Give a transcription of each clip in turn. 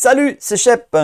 Salut, c'est Shep.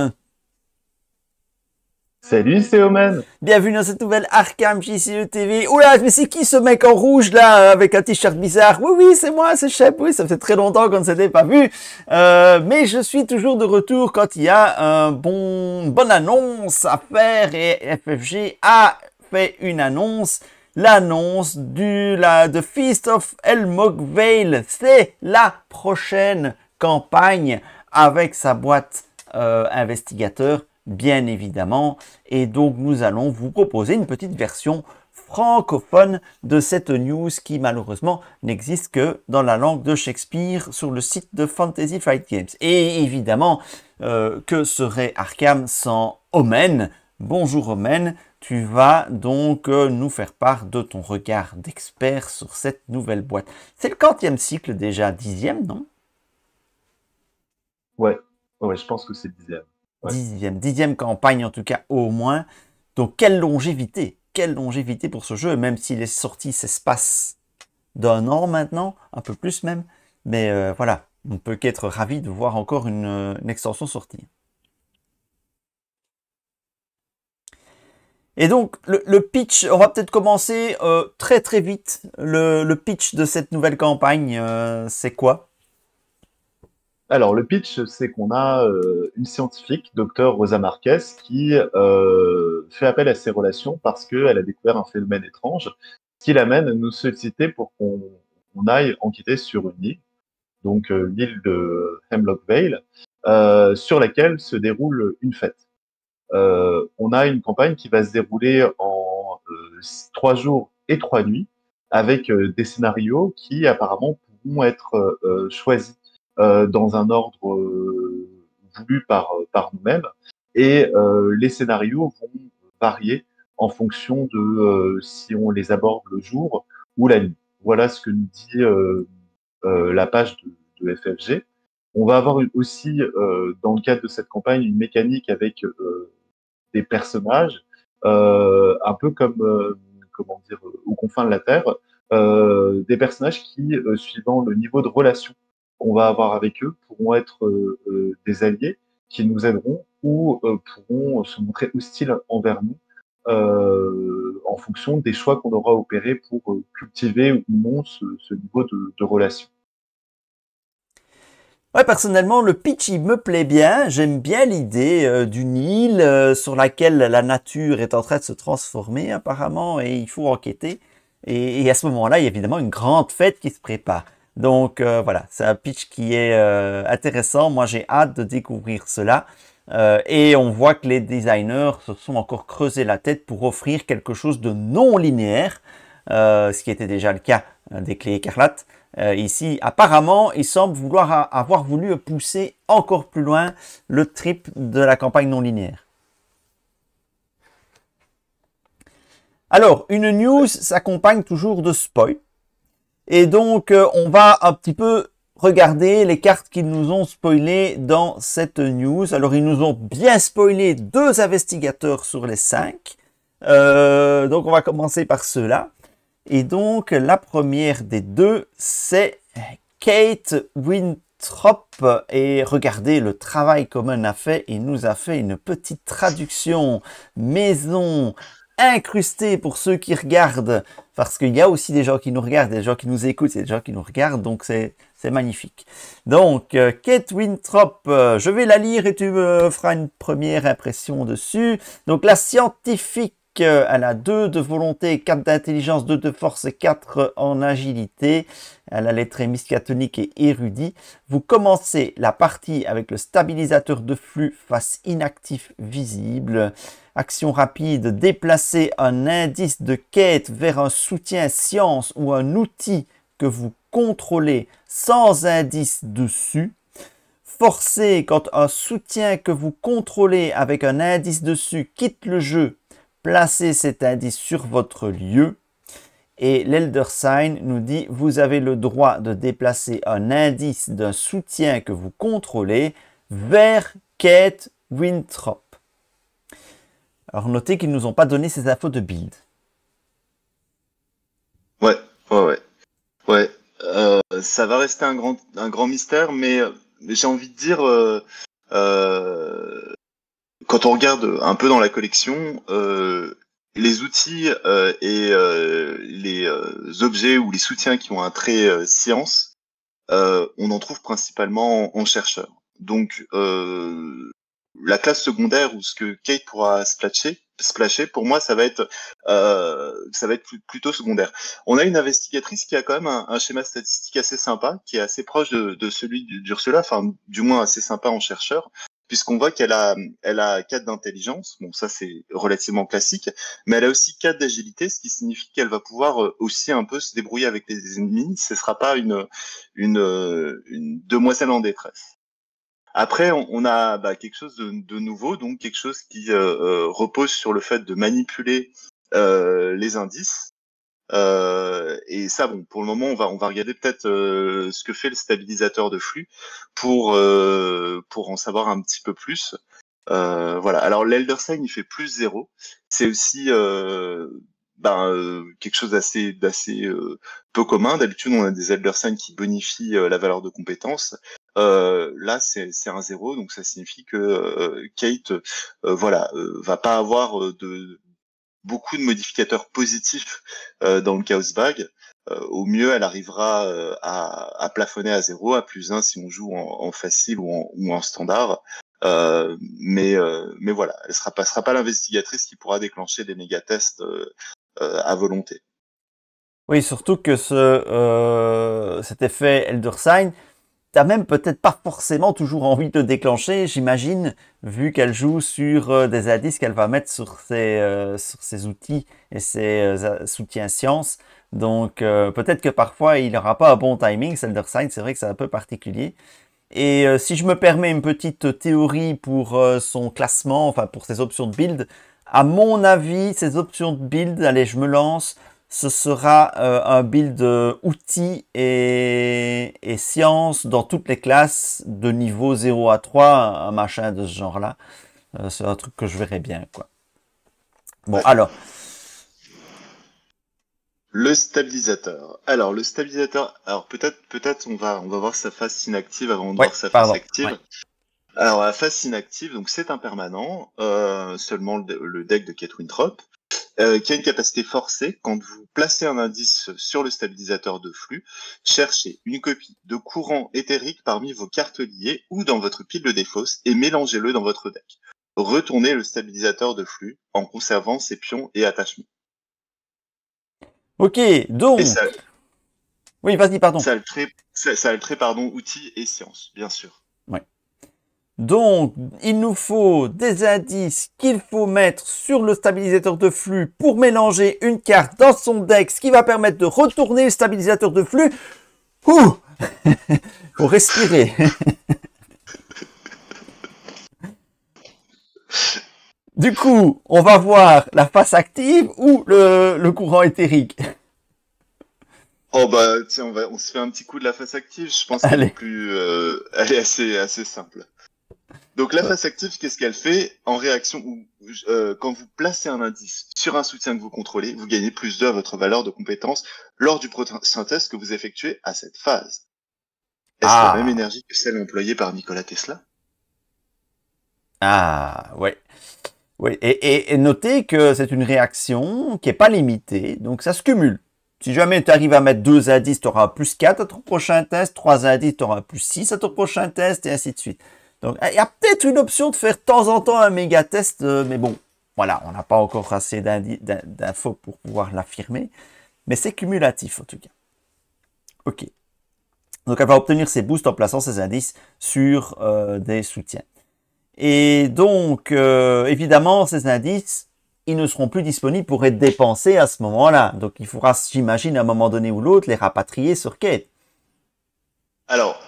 Salut, c'est Omen. Bienvenue dans cette nouvelle Arkham JCE TV. Oula, mais c'est qui ce mec en rouge là, avec un t-shirt bizarre? Oui, oui, c'est moi, c'est Shep. Oui, ça fait très longtemps qu'on ne s'était pas vu. Mais je suis toujours de retour quand il y a une bonne annonce à faire et FFG a fait une annonce. L'annonce de Feast of Elmog Vale. C'est la prochaine campagne avec sa boîte investigateur, bien évidemment. Et donc, nous allons vous proposer une petite version francophone de cette news qui, malheureusement, n'existe que dans la langue de Shakespeare sur le site de Fantasy Flight Games. Et évidemment, que serait Arkham sans Omen? Bonjour Omen, tu vas donc nous faire part de ton regard d'expert sur cette nouvelle boîte. C'est le quantième cycle déjà, 10e, non? Ouais, ouais, je pense que c'est le dixième. Ouais. Dixième campagne en tout cas au moins. Donc quelle longévité pour ce jeu, même s'il est sorti s'espace d'un an maintenant, un peu plus même. Mais voilà, on ne peut qu'être ravi de voir encore une extension sortir. Et donc le pitch, on va peut-être commencer très très vite. Le pitch de cette nouvelle campagne, c'est quoi? Alors, le pitch, c'est qu'on a une scientifique, docteur Rosa Marquez, qui fait appel à ses relations parce qu'elle a découvert un phénomène étrange qui l'amène à nous solliciter pour qu'on aille enquêter sur une île, donc l'île de Hemlock Vale, sur laquelle se déroule une fête. On a une campagne qui va se dérouler en 3 jours et 3 nuits, avec des scénarios qui apparemment pourront être choisis dans un ordre voulu par nous-mêmes. Et les scénarios vont varier en fonction de si on les aborde le jour ou la nuit. Voilà ce que nous dit la page de FFG. On va avoir aussi, dans le cadre de cette campagne, une mécanique avec des personnages, un peu comme, comment dire, aux confins de la Terre, des personnages qui, suivant le niveau de relation qu'on va avoir avec eux, pourront être des alliés qui nous aideront ou pourront se montrer hostiles envers nous en fonction des choix qu'on aura opérés pour cultiver ou non ce niveau de relation. Ouais, personnellement, le pitch, il me plaît bien. J'aime bien l'idée d'une île sur laquelle la nature est en train de se transformer apparemment et il faut enquêter. Et à ce moment-là, il y a évidemment une grande fête qui se prépare. Donc voilà, c'est un pitch qui est intéressant. Moi, j'ai hâte de découvrir cela. Et on voit que les designers se sont encore creusés la tête pour offrir quelque chose de non linéaire, ce qui était déjà le cas des clés écarlates. Ici, apparemment, il semble avoir voulu pousser encore plus loin le trip de la campagne non linéaire. Alors, une news s'accompagne toujours de spoil. Et donc, on va un petit peu regarder les cartes qu'ils nous ont spoilées dans cette news. Alors, ils nous ont bien spoilé 2 investigateurs sur les 5. Donc, on va commencer par ceux-là. Et donc, la première des 2, c'est Kate Winthrop. Et regardez le travail qu'Omen a fait. Il nous a fait une petite traduction maison incrustée pour ceux qui regardent. Parce qu'il y a aussi des gens qui nous regardent, des gens qui nous écoutent, des gens qui nous regardent. Donc, c'est magnifique. Donc, Kate Winthrop, je vais la lire et tu me feras une première impression dessus. Donc, la scientifique, elle a 2 de volonté, 4 d'intelligence, 2 de force et 4 en agilité. Elle a les traits miskatoniques et érudits. Vous commencez la partie avec le stabilisateur de flux face inactif visible. Action rapide, déplacer un indice de quête vers un soutien science ou un outil que vous contrôlez sans indice dessus. Forcez quand un soutien que vous contrôlez avec un indice dessus quitte le jeu. Placez cet indice sur votre lieu. Et l'Elder Sign nous dit, vous avez le droit de déplacer un indice d'un soutien que vous contrôlez vers Kate Winthrop. Alors notez qu'ils ne nous ont pas donné ces infos de build. Ouais, ouais, ouais. Ouais, ça va rester un grand mystère, mais j'ai envie de dire, quand on regarde un peu dans la collection, les outils et les objets ou les soutiens qui ont un trait science, on en trouve principalement en chercheur. Donc, la classe secondaire ou ce que Kate pourra splasher, pour moi, ça va être plutôt secondaire. On a une investigatrice qui a quand même un schéma statistique assez sympa, qui est assez proche de celui d'Ursula, enfin, du moins assez sympa en chercheur, puisqu'on voit elle a 4 d'intelligence. Bon, ça, c'est relativement classique, mais elle a aussi 4 d'agilité, ce qui signifie qu'elle va pouvoir aussi un peu se débrouiller avec les ennemis. Ce sera pas une demoiselle en détresse. Après, on a quelque chose de nouveau, donc quelque chose qui repose sur le fait de manipuler les indices. Et ça, bon, pour le moment, on va regarder peut-être ce que fait le stabilisateur de flux pour en savoir un petit peu plus. Voilà. Alors, l'Elder Sign, il fait plus 0. C'est aussi quelque chose d'assez peu commun. D'habitude, on a des Elder Sign qui bonifient la valeur de compétence. Là, c'est un 0, donc ça signifie que Kate, va pas avoir beaucoup de modificateurs positifs dans le Chaos Bag. Au mieux, elle arrivera à plafonner à 0, à plus 1 si on joue en facile ou en standard. Mais voilà, elle sera pas l'investigatrice qui pourra déclencher des méga-tests à volonté. Oui, surtout que cet effet Elder Sign, t'as même peut-être pas forcément toujours envie de déclencher, j'imagine, vu qu'elle joue sur des indices qu'elle va mettre sur ses outils et ses soutiens sciences. Donc peut-être que parfois il n'aura pas un bon timing, Elder Sign, c'est vrai que c'est un peu particulier. Et si je me permets une petite théorie pour son classement, enfin pour ses options de build, à mon avis, ces options de build, allez, je me lance, ce sera un build outils et sciences dans toutes les classes de niveau 0 à 3, un machin de ce genre-là. C'est un truc que je verrais bien, quoi. Bon, alors. Le stabilisateur. Alors, le stabilisateur, alors peut-être on va voir sa face inactive avant de Ouais, voir sa face pardon. active. Ouais. Alors, la face inactive, donc c'est un permanent, seulement le deck de Kate Winthrop, qui a une capacité forcée. Quand vous placez un indice sur le stabilisateur de flux, cherchez une copie de courant éthérique parmi vos cartes liées ou dans votre pile de défausse et mélangez-le dans votre deck. Retournez le stabilisateur de flux en conservant ses pions et attachements. Ok, donc. Et ça, Oui, vas-y, pardon. ça a le trait, outils et sciences, bien sûr. Ouais. Donc, il nous faut des indices qu'il faut mettre sur le stabilisateur de flux pour mélanger une carte dans son deck, ce qui va permettre de retourner le stabilisateur de flux. Ouh faut respirer. Du coup, on va voir la face active ou le courant éthérique. Oh bah tiens, on se fait un petit coup de la face active. Je pense qu'elle est elle est assez simple. Donc la face active, qu'est-ce qu'elle fait en réaction quand vous placez un indice sur un soutien que vous contrôlez, vous gagnez plus 2 à votre valeur de compétence lors du prochain test que vous effectuez à cette phase. Est-ce la même énergie que celle employée par Nikola Tesla? Ah, ouais. Oui, et notez que c'est une réaction qui n'est pas limitée, donc ça se cumule. Si jamais tu arrives à mettre 2 indices, tu auras plus 4 à ton prochain test, 3 indices, tu auras plus 6 à ton prochain test, et ainsi de suite. Donc, il y a peut-être une option de faire de temps en temps un méga test, mais bon, voilà, on n'a pas encore assez d'infos pour pouvoir l'affirmer, mais c'est cumulatif en tout cas. Ok. Donc, elle va obtenir ses boosts en plaçant ses indices sur des soutiens. Et donc, évidemment, ces indices, ils ne seront plus disponibles pour être dépensés à ce moment-là. Donc, il faudra, j'imagine, à un moment donné ou l'autre, les rapatrier sur Kate. Alors,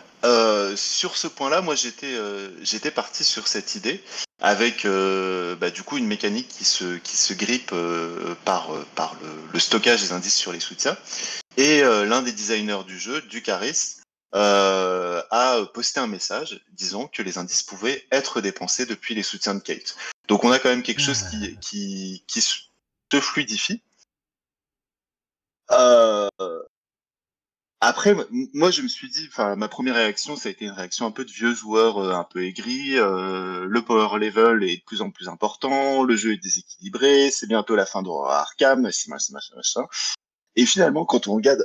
sur ce point-là, moi, j'étais parti sur cette idée avec, du coup, une mécanique qui se grippe par le stockage des indices sur les soutiens. Et l'un des designers du jeu, Ducaris, a posté un message disant que les indices pouvaient être dépensés depuis les soutiens de Kate. Donc on a quand même quelque chose qui se fluidifie. Après, moi, je me suis dit, enfin, ma première réaction, ça a été une réaction un peu de vieux joueur, un peu aigri. Le power level est de plus en plus important, le jeu est déséquilibré, c'est bientôt la fin d'Horror Arkham, c'est machin, machin, machin. Et finalement, quand on regarde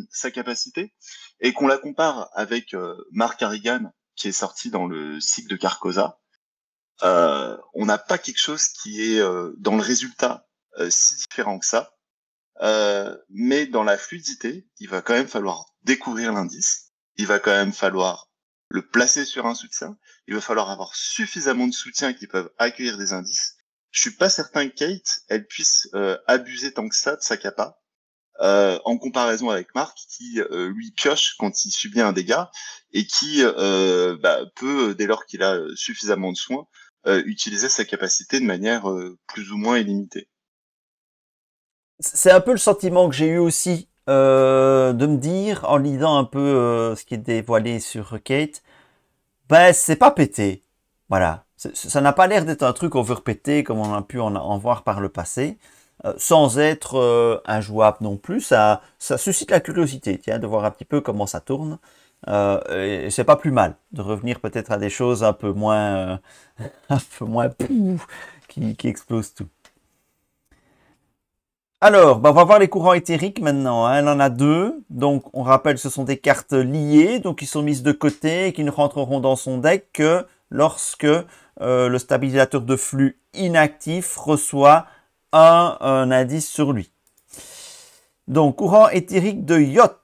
sa capacité et qu'on la compare avec Mark Harrigan, qui est sorti dans le cycle de Carcosa, on n'a pas quelque chose qui est dans le résultat si différent que ça. Mais dans la fluidité, il va quand même falloir découvrir l'indice, il va quand même falloir le placer sur un soutien, il va falloir avoir suffisamment de soutiens qui peuvent accueillir des indices. Je suis pas certain que Kate, elle puisse abuser tant que ça de sa capa, en comparaison avec Marc qui lui pioche quand il subit un dégât et qui peut, dès lors qu'il a suffisamment de soins, utiliser sa capacité de manière plus ou moins illimitée. C'est un peu le sentiment que j'ai eu aussi de me dire en lisant un peu ce qui est dévoilé sur Kate, ben c'est pas pété. Voilà, ça n'a pas l'air d'être un truc overpété comme on a pu en voir par le passé, sans être injouable non plus. Ça suscite la curiosité, tiens, de voir un petit peu comment ça tourne. Et c'est pas plus mal de revenir peut-être à des choses un peu moins, un peu moins qui explosent tout. Alors, on va voir les courants éthériques maintenant. Hein. Elle en a deux. Donc, on rappelle, ce sont des cartes liées, donc qui sont mises de côté et qui ne rentreront dans son deck que lorsque le stabilisateur de flux inactif reçoit un indice sur lui. Donc, courant éthérique de Yacht.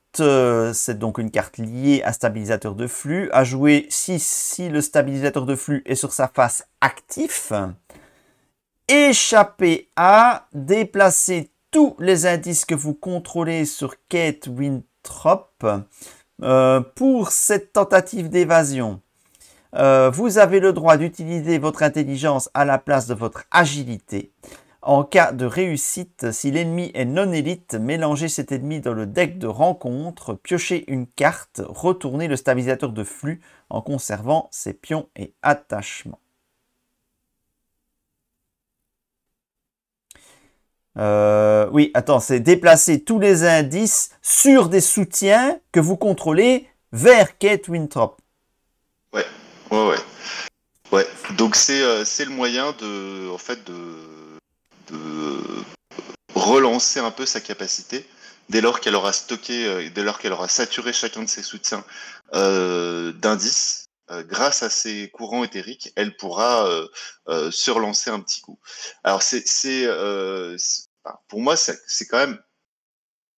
C'est donc une carte liée à stabilisateur de flux, à jouer si le stabilisateur de flux est sur sa face actif. Échapper à déplacer tous les indices que vous contrôlez sur Kate Winthrop. Pour cette tentative d'évasion, vous avez le droit d'utiliser votre intelligence à la place de votre agilité. En cas de réussite, si l'ennemi est non élite, mélangez cet ennemi dans le deck de rencontre, piochez une carte, retournez le stabilisateur de flux en conservant ses pions et attachements. Oui, attends, c'est déplacer tous les indices sur des soutiens que vous contrôlez vers Kate Winthrop. Ouais. Donc c'est le moyen de relancer un peu sa capacité dès lors qu'elle aura stocké, dès lors qu'elle aura saturé chacun de ses soutiens d'indices. Grâce à ces courants éthériques, elle pourra se relancer un petit coup. Alors pour moi, c'est quand même,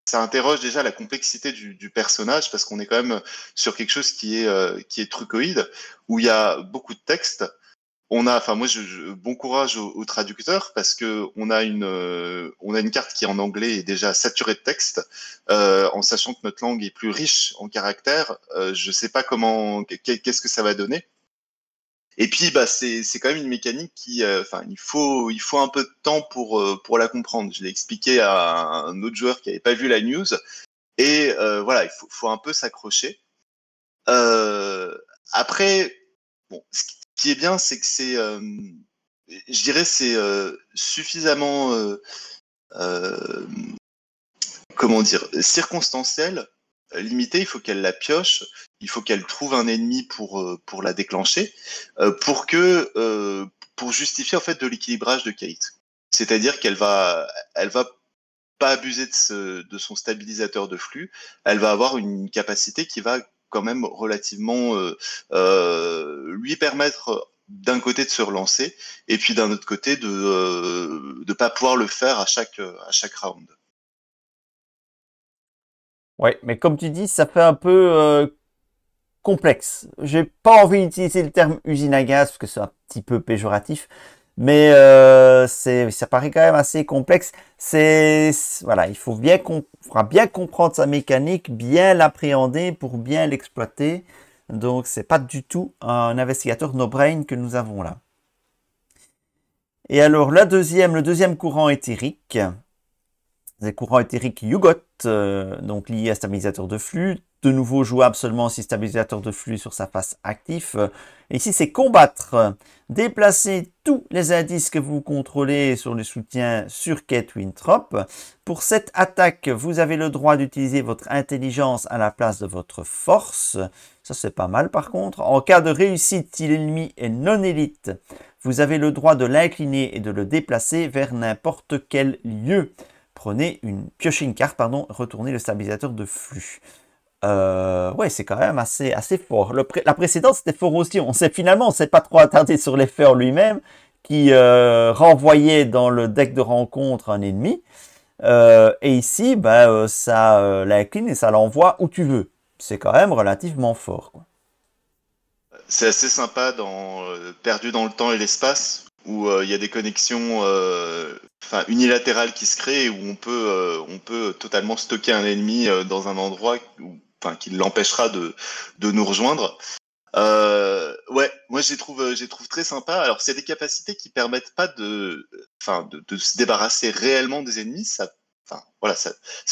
ça interroge déjà la complexité du personnage parce qu'on est quand même sur quelque chose qui est trucoïde, où il y a beaucoup de texte. Moi, bon courage aux traducteurs parce que on a une carte qui en anglais est déjà saturée de texte, en sachant que notre langue est plus riche en caractères. Je sais pas qu'est-ce que ça va donner. Et puis, c'est quand même une mécanique qui, il faut un peu de temps pour la comprendre. Je l'ai expliqué à un autre joueur qui n'avait pas vu la news. Et voilà, il faut un peu s'accrocher. Après, bon, ce qui est bien, c'est que je dirais, c'est suffisamment, comment dire, circonstanciel, limité. Il faut qu'elle la pioche, il faut qu'elle trouve un ennemi pour la déclencher, pour justifier en fait de l'équilibrage de Kate. C'est-à-dire elle va pas abuser de son stabilisateur de flux. Elle va avoir une capacité qui va quand même relativement lui permettre d'un côté de se relancer et puis d'un autre côté de pas pouvoir le faire à chaque round. Ouais, mais comme tu dis, ça fait un peu complexe. J'ai pas envie d'utiliser le terme usine à gaz parce que c'est un petit peu péjoratif, mais ça paraît quand même assez complexe. Voilà, il faudra bien comprendre sa mécanique, bien l'appréhender pour bien l'exploiter. Donc c'est pas du tout un investigateur no-brain que nous avons là. Et alors le deuxième courant éthérique, c'est le courant éthérique Yugot, donc lié à stabilisateur de flux. de nouveau jouable seulement si stabilisateur de flux sur sa face actif. Et ici, c'est combattre. Déplacer tous les indices que vous contrôlez sur le soutien sur Kate Winthrop. Pour cette attaque, vous avez le droit d'utiliser votre intelligence à la place de votre force. Ça, c'est pas mal par contre. En cas de réussite, si l'ennemi est non élite, vous avez le droit de l'incliner et de le déplacer vers n'importe quel lieu. Piochez une carte, retournez le stabilisateur de flux. Ouais, c'est quand même assez fort. La précédente, c'était fort aussi. On s'est pas trop attardé sur l'effet en lui-même, qui renvoyait dans le deck de rencontre un ennemi. Et ici, ça l'incline et ça l'envoie où tu veux. C'est quand même relativement fort, quoi. C'est assez sympa dans Perdu dans le temps et l'espace, où il y a des connexions unilatérales qui se créent, où on peut totalement stocker un ennemi dans un endroit qui l'empêchera de nous rejoindre. Ouais, moi je les trouve très sympa. Alors c'est des capacités qui permettent pas de se débarrasser réellement des ennemis. Ça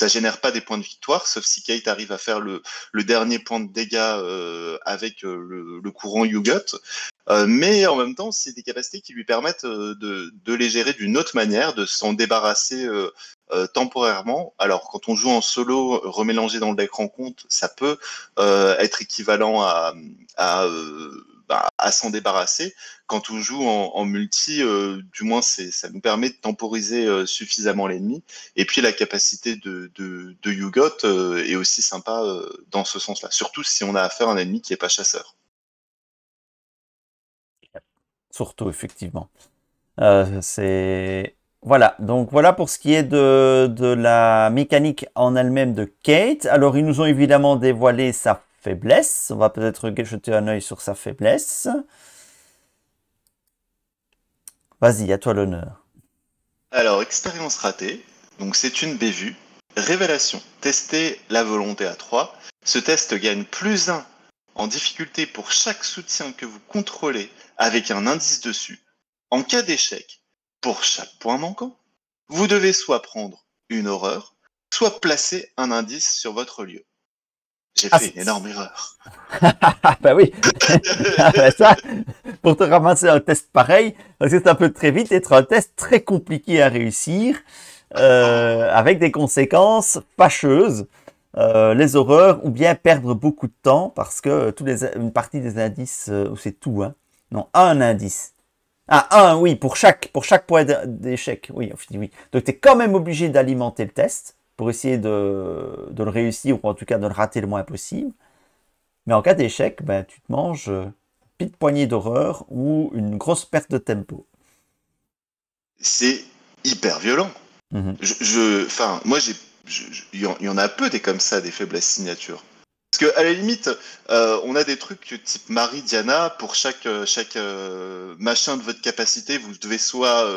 génère pas des points de victoire, sauf si Kate arrive à faire le dernier point de dégâts avec le courant Yugot. Mais en même temps, c'est des capacités qui lui permettent de les gérer d'une autre manière, de s'en débarrasser temporairement. Alors, quand on joue en solo, remélangé dans le deck rencontre, ça peut être équivalent à s'en débarrasser. Quand on joue en multi, du moins, ça nous permet de temporiser suffisamment l'ennemi. Et puis, la capacité de Yugot est aussi sympa dans ce sens-là. Surtout si on a affaire à un ennemi qui n'est pas chasseur. Surtout, effectivement. Voilà, donc voilà pour ce qui est de la mécanique en elle-même de Kate. Alors, ils nous ont évidemment dévoilé sa faiblesse. On va peut-être jeter un œil sur sa faiblesse. Vas-y, à toi l'honneur. Alors, expérience ratée. Donc, c'est une bévue. Révélation. Tester la volonté à 3. Ce test gagne +1 en difficulté pour chaque soutien que vous contrôlez avec un indice dessus. En cas d'échec, pour chaque point manquant, vous devez soit prendre une horreur, soit placer un indice sur votre lieu. J'ai fait une énorme erreur. Bah oui. Ça, pour te ramasser un test pareil, parce que c'est un peu très vite, être un test très compliqué à réussir, avec des conséquences fâcheuses, les horreurs, ou bien perdre beaucoup de temps, parce que une partie des indices, c'est tout, hein. Non, un indice. Ah, oui, pour chaque point d'échec. Oui, oui. Donc, tu es quand même obligé d'alimenter le test pour essayer de le réussir, ou en tout cas de le rater le moins possible. Mais en cas d'échec, tu te manges une petite poignée d'horreur ou une grosse perte de tempo. C'est hyper violent. Moi, il y en a peu des comme ça, des faiblesses signatures. Parce que à la limite, on a des trucs type Marie, Diana, pour chaque machin de votre capacité, vous devez soit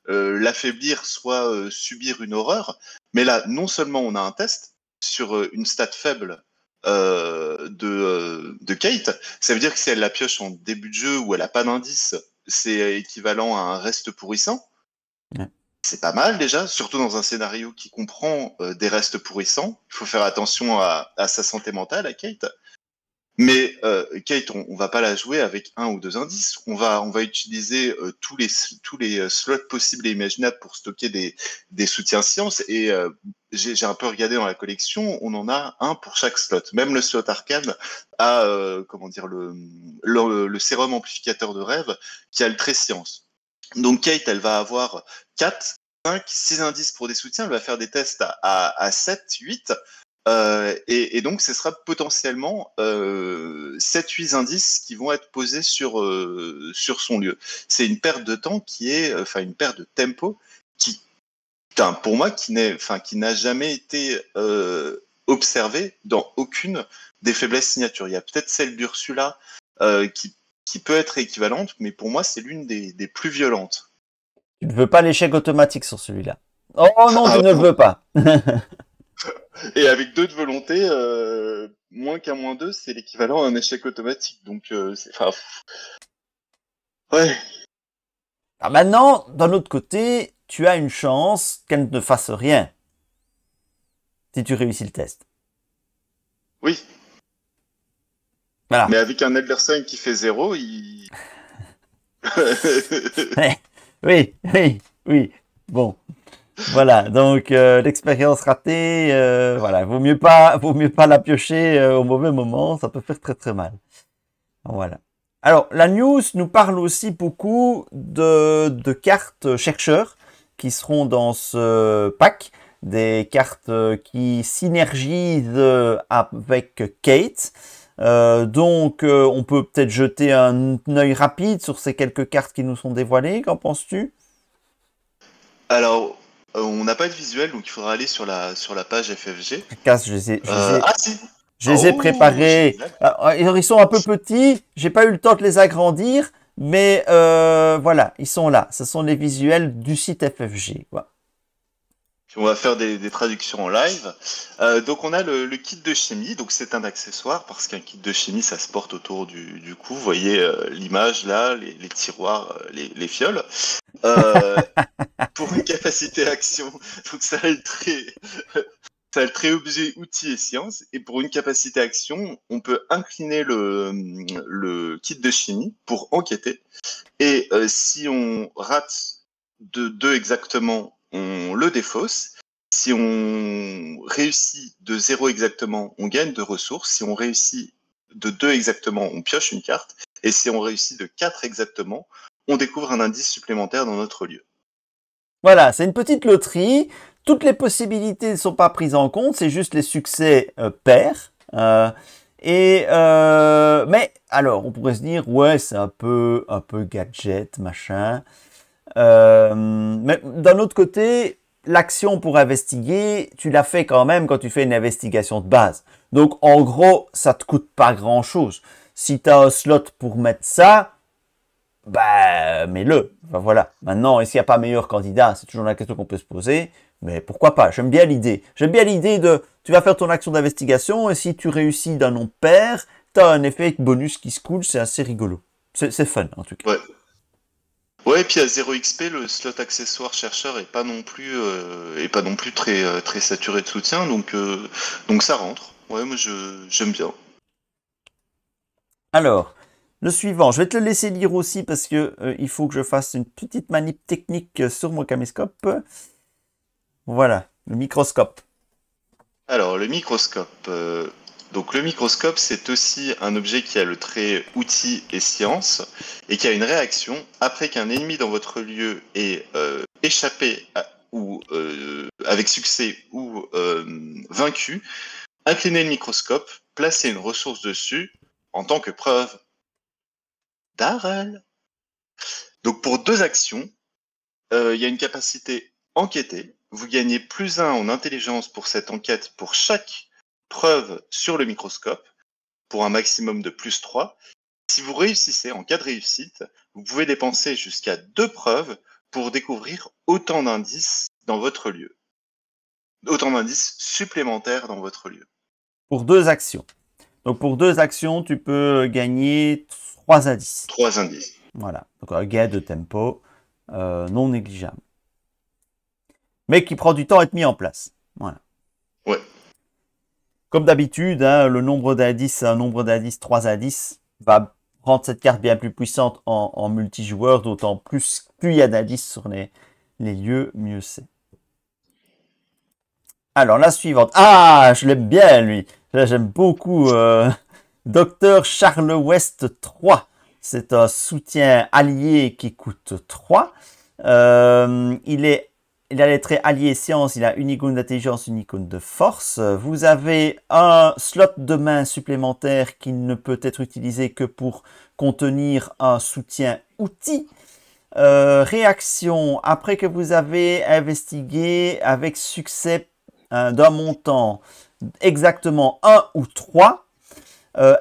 l'affaiblir, soit subir une horreur. Mais là, non seulement on a un test sur une stat faible de Kate, ça veut dire que si elle la pioche en début de jeu où elle a pas d'indice, c'est équivalent à un reste pourrissant. Ouais. C'est pas mal déjà, surtout dans un scénario qui comprend des restes pourrissants. Il faut faire attention à sa santé mentale, à Kate. Mais Kate, on va pas la jouer avec un ou deux indices. On va utiliser tous les slots possibles et imaginables pour stocker des soutiens sciences. Et j'ai un peu regardé dans la collection, on en a un pour chaque slot. Même le slot arcane a le sérum amplificateur de rêve qui a le trait science. Donc Kate, elle va avoir 4, 5, 6 indices pour des soutiens, elle va faire des tests à 7, 8, et donc ce sera potentiellement 7-8 indices qui vont être posés sur son lieu. C'est une perte de temps une perte de tempo qui, pour moi, qui n'a jamais été observée dans aucune des faiblesses signatures. Il y a peut-être celle d'Ursula qui peut être équivalente, mais pour moi, c'est l'une des plus violentes. Tu ne veux pas l'échec automatique sur celui-là. Oh non, tu ne le veux pas. Et avec 2 de volonté, moins qu'un moins 2, c'est l'équivalent à un échec automatique. Donc, ouais. Alors maintenant, d'un autre côté, tu as une chance qu'elle ne fasse rien si tu réussis le test. Oui. Voilà. Mais avec un adversaire qui fait 0, il... Oui, oui, oui. Bon. Voilà, donc l'expérience ratée, voilà, vaut mieux pas la piocher au mauvais moment, ça peut faire très très mal. Voilà. Alors, la news nous parle aussi beaucoup de cartes chercheurs qui seront dans ce pack, des cartes qui synergisent avec Kate. Donc, on peut peut-être jeter un œil rapide sur ces quelques cartes qui nous sont dévoilées. Qu'en penses-tu? Alors, on n'a pas de visuel, donc il faudra aller sur la page FFG. Casse, Ah si! je les ai Oh, préparés. génial. Ils sont un peu petits. J'ai pas eu le temps de les agrandir, mais voilà, ils sont là. Ce sont les visuels du site FFG. Quoi. Puis on va faire des traductions en live. Donc on a le kit de chimie, donc c'est un accessoire parce qu'un kit de chimie ça se porte autour du cou. Vous voyez l'image là, les tiroirs, les fioles. Euh, pour une capacité action, donc ça a le trait, ça a le trait objet, outil et science. Et pour une capacité action, on peut incliner le kit de chimie pour enquêter. Et si on rate de 2 exactement, on le défausse. Si on réussit de 0 exactement, on gagne de ressources. Si on réussit de 2 exactement, on pioche une carte. Et si on réussit de 4 exactement, on découvre un indice supplémentaire dans notre lieu. Voilà, c'est une petite loterie. Toutes les possibilités ne sont pas prises en compte, c'est juste les succès pairs. Mais alors, on pourrait se dire, ouais, c'est un peu gadget, machin. Mais d'un autre côté, l'action pour investiguer, tu l'as fait quand même quand tu fais une investigation de base. Donc, en gros, ça te coûte pas grand-chose. Si tu as un slot pour mettre ça, bah, mets-le. Enfin, voilà. Maintenant, est-ce qu'il n'y a pas meilleur candidat? C'est toujours la question qu'on peut se poser. Mais pourquoi pas? J'aime bien l'idée. J'aime bien l'idée de, tu vas faire ton action d'investigation et si tu réussis d'un nom pair, tu as un effet bonus qui se coule. C'est assez rigolo. C'est fun, en tout cas. Ouais. Ouais, et puis à 0 XP, le slot accessoire chercheur est pas non plus très saturé de soutien, donc ça rentre. Ouais, moi j'aime bien. Alors, le suivant, je vais te le laisser lire aussi parce que il faut que je fasse une petite manip technique sur mon caméscope. Voilà, le microscope. Alors le microscope. Donc le microscope, c'est aussi un objet qui a le trait outil et science et qui a une réaction après qu'un ennemi dans votre lieu ait échappé ou avec succès ou vaincu. Inclinez le microscope, placez une ressource dessus en tant que preuve. Darrell. Donc pour 2 actions, il y a une capacité enquêter. Vous gagnez +1 en intelligence pour cette enquête pour chaque preuve sur le microscope, pour un maximum de +3. Si vous réussissez, en cas de réussite, vous pouvez dépenser jusqu'à 2 preuves pour découvrir autant d'indices dans votre lieu. Autant d'indices supplémentaires dans votre lieu. Pour 2 actions. Donc pour 2 actions, tu peux gagner 3 indices. 3 indices. Voilà, donc un gain de tempo non négligeable. Mais qui prend du temps à être mis en place. Voilà. Ouais. Comme d'habitude, hein, le nombre d'indices, 3 indices, va rendre cette carte bien plus puissante en multijoueur, d'autant plus il y a d'indices sur les lieux, mieux c'est. Alors, la suivante. Ah, je l'aime bien, lui. J'aime beaucoup. Docteur Charles West 3. C'est un soutien allié qui coûte 3. Il a les traits alliés science, il a une icône d'intelligence, une icône de force. Vous avez un slot de main supplémentaire qui ne peut être utilisé que pour contenir un soutien outil. Réaction, après que vous avez investigué avec succès d'un montant exactement 1 ou 3,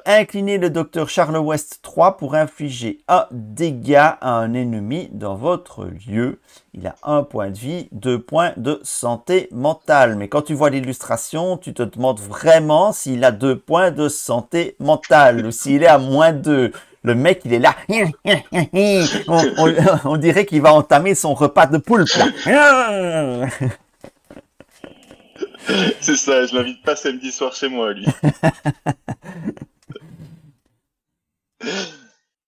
inclinez le docteur Charles West 3 pour infliger un dégât à un ennemi dans votre lieu. Il a 1 point de vie, 2 points de santé mentale. Mais quand tu vois l'illustration, tu te demandes vraiment s'il a 2 points de santé mentale ou s'il est à -2. Le mec, il est là. On dirait qu'il va entamer son repas de poulpe. C'est ça, je l'invite pas samedi soir chez moi, lui.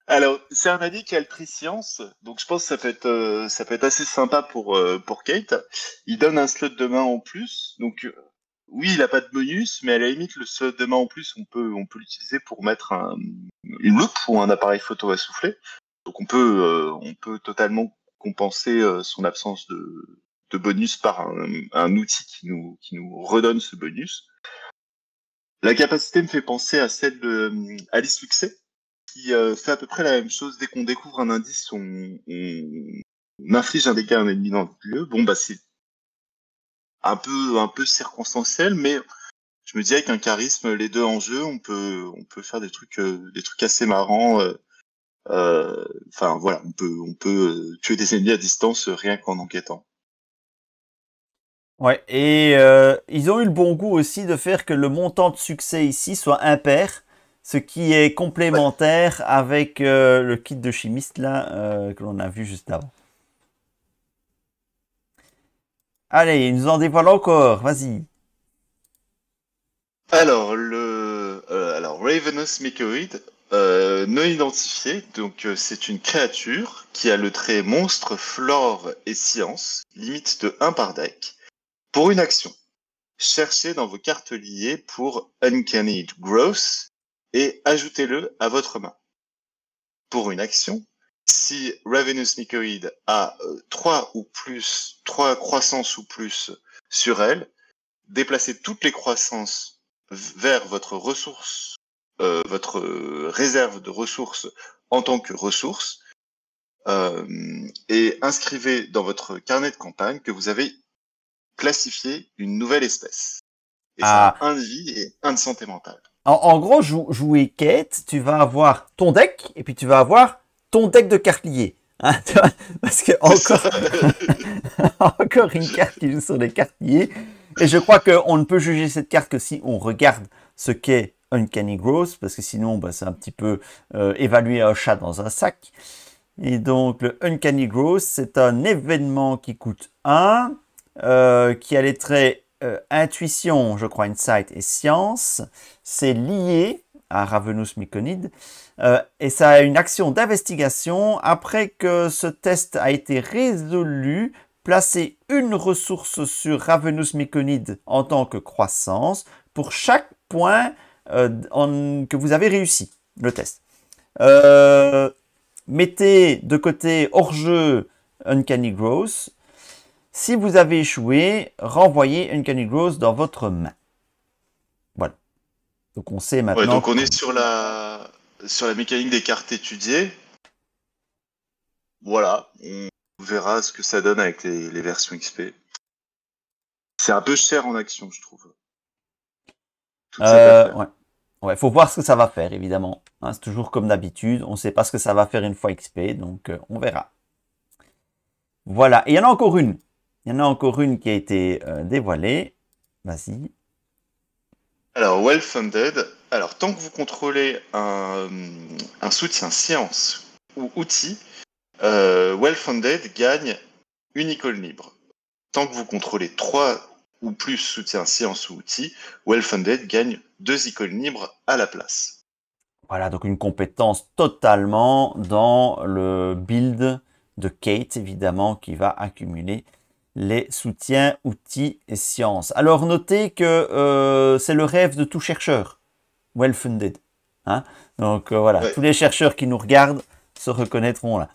Alors, c'est un allié qui a le tri-science, donc je pense que ça peut être assez sympa pour Kate. Il donne un slot de main en plus, donc oui, il a pas de bonus, mais à la limite, le slot de main en plus, on peut l'utiliser pour mettre une loupe ou un appareil photo à souffler. Donc on peut totalement compenser son absence de bonus par un outil qui nous redonne ce bonus. La capacité me fait penser à celle de Alice Luxay, qui fait à peu près la même chose. Dès qu'on découvre un indice, on inflige un dégât à un ennemi dans le lieu. Bon, bah c'est un peu circonstanciel, mais je me dis avec un charisme, les deux en jeu, on peut faire des trucs assez marrants. Enfin voilà, on peut tuer des ennemis à distance rien qu'en enquêtant. Ouais, et ils ont eu le bon goût aussi de faire que le montant de succès ici soit impair, ce qui est complémentaire avec le kit de chimiste là que l'on a vu juste avant. Allez, ils nous en dévoilent encore, vas-y. Alors Ravenous Mycoid, non identifié, donc c'est une créature qui a le trait monstre, flore et science, limite de 1 par deck. Pour une action, cherchez dans vos cartes liées pour Uncanny Growth et ajoutez-le à votre main. Pour une action, si Ravenous Mycoid a 3 croissances ou plus sur elle, déplacez toutes les croissances vers votre réserve de ressources en tant que ressource et inscrivez dans votre carnet de campagne que vous avez classifié une nouvelle espèce. Et ça a 1 de vie et 1 de santé mentale. En gros, jouer Kate, tu vas avoir ton deck et puis tu vas avoir ton deck de cartes liées. Hein, parce que encore une carte qui joue sur les cartes liées. Et je crois qu'on ne peut juger cette carte que si on regarde ce qu'est Uncanny Growth, parce que sinon, bah, c'est un petit peu évaluer un chat dans un sac. Et donc, le Uncanny Growth, c'est un événement qui coûte 1, qui a les traits intuition, je crois, insight et science. C'est lié à Ravenous Myconid. Et ça a une action d'investigation. Après que ce test a été résolu, placez une ressource sur Ravenous Myconid en tant que croissance pour chaque point que vous avez réussi le test. Mettez de côté hors jeu Uncanny Growth. Si vous avez échoué, renvoyez Uncanny Growth dans votre main. Voilà. Donc on sait maintenant. Ouais, donc on est sur la mécanique des cartes étudiées. Voilà, on verra ce que ça donne avec les versions XP. C'est un peu cher en action, je trouve. Ouais, faut voir ce que ça va faire, évidemment. Hein, c'est toujours comme d'habitude, on ne sait pas ce que ça va faire une fois XP, donc on verra. Voilà, et il y en a encore une. Il y en a encore une qui a été dévoilée. Vas-y. Alors, Well-Funded. Alors, tant que vous contrôlez un soutien science ou outil, Well-Funded gagne une icône libre. Tant que vous contrôlez 3 ou plus soutien science ou outil, Well-Funded gagne 2 icônes libres à la place. Voilà, donc une compétence totalement dans le build de Kate, évidemment, qui va accumuler les soutiens, outils et sciences. Alors, notez que c'est le rêve de tout chercheur. Well-Funded. Hein, donc, voilà, ouais. Tous les chercheurs qui nous regardent se reconnaîtront là.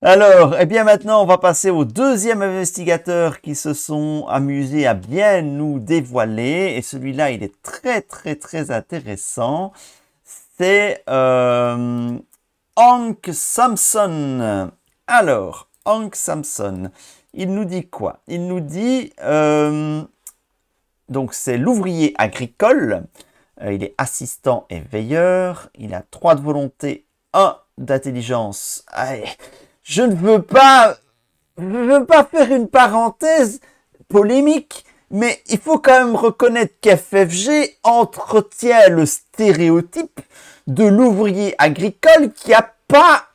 Alors, eh bien maintenant, on va passer au deuxième investigateur qui se sont amusés à bien nous dévoiler. Et celui-là, il est très, très, très intéressant. C'est Hank Samson. Alors, Hank Samson, il nous dit quoi? Il nous dit, donc c'est l'ouvrier agricole, il est assistant et veilleur, il a 3 de volonté, 1 d'intelligence. Je ne veux pas faire une parenthèse polémique, mais il faut quand même reconnaître qu'FFG entretient le stéréotype de l'ouvrier agricole qui a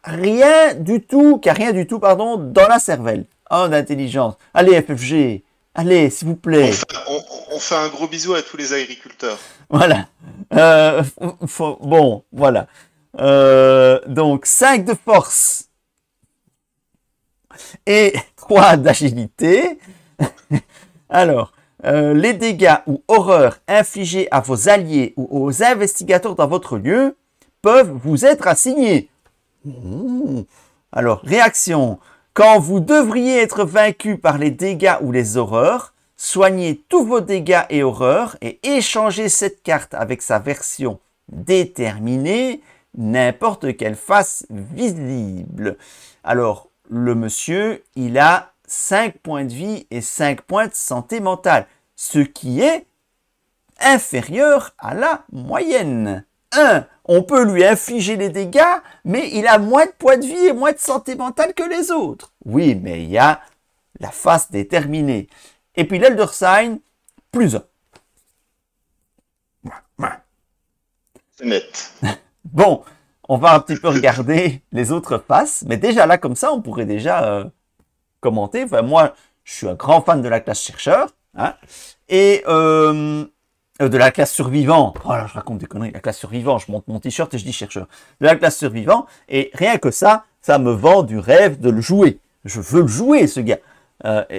rien du tout, dans la cervelle. D'intelligence. Allez, FFG. Allez, s'il vous plaît. On fait un gros bisou à tous les agriculteurs. Voilà. Bon, voilà. Donc 5 de force et 3 d'agilité. Alors, les dégâts ou horreurs infligés à vos alliés ou aux investigateurs dans votre lieu peuvent vous être assignés. Alors, réaction. Quand vous devriez être vaincu par les dégâts ou les horreurs, soignez tous vos dégâts et horreurs et échangez cette carte avec sa version déterminée, n'importe quelle face visible. Alors, le monsieur, il a 5 points de vie et 5 points de santé mentale, ce qui est inférieur à la moyenne. 1. On peut lui infliger les dégâts, mais il a moins de points de vie et moins de santé mentale que les autres. Oui, mais il y a la face déterminée. Et puis l'Elder Sign, plus 1. C'est net. Bon, on va un petit peu regarder les autres faces, mais déjà là, comme ça, on pourrait déjà commenter. Enfin, moi, je suis un grand fan de la classe chercheur, hein, et de la classe survivant. Oh là, je raconte des conneries. La classe survivant, je monte mon t-shirt et je dis chercheur. De la classe survivant, et rien que ça me vend du rêve de le jouer. Je veux le jouer, ce gars,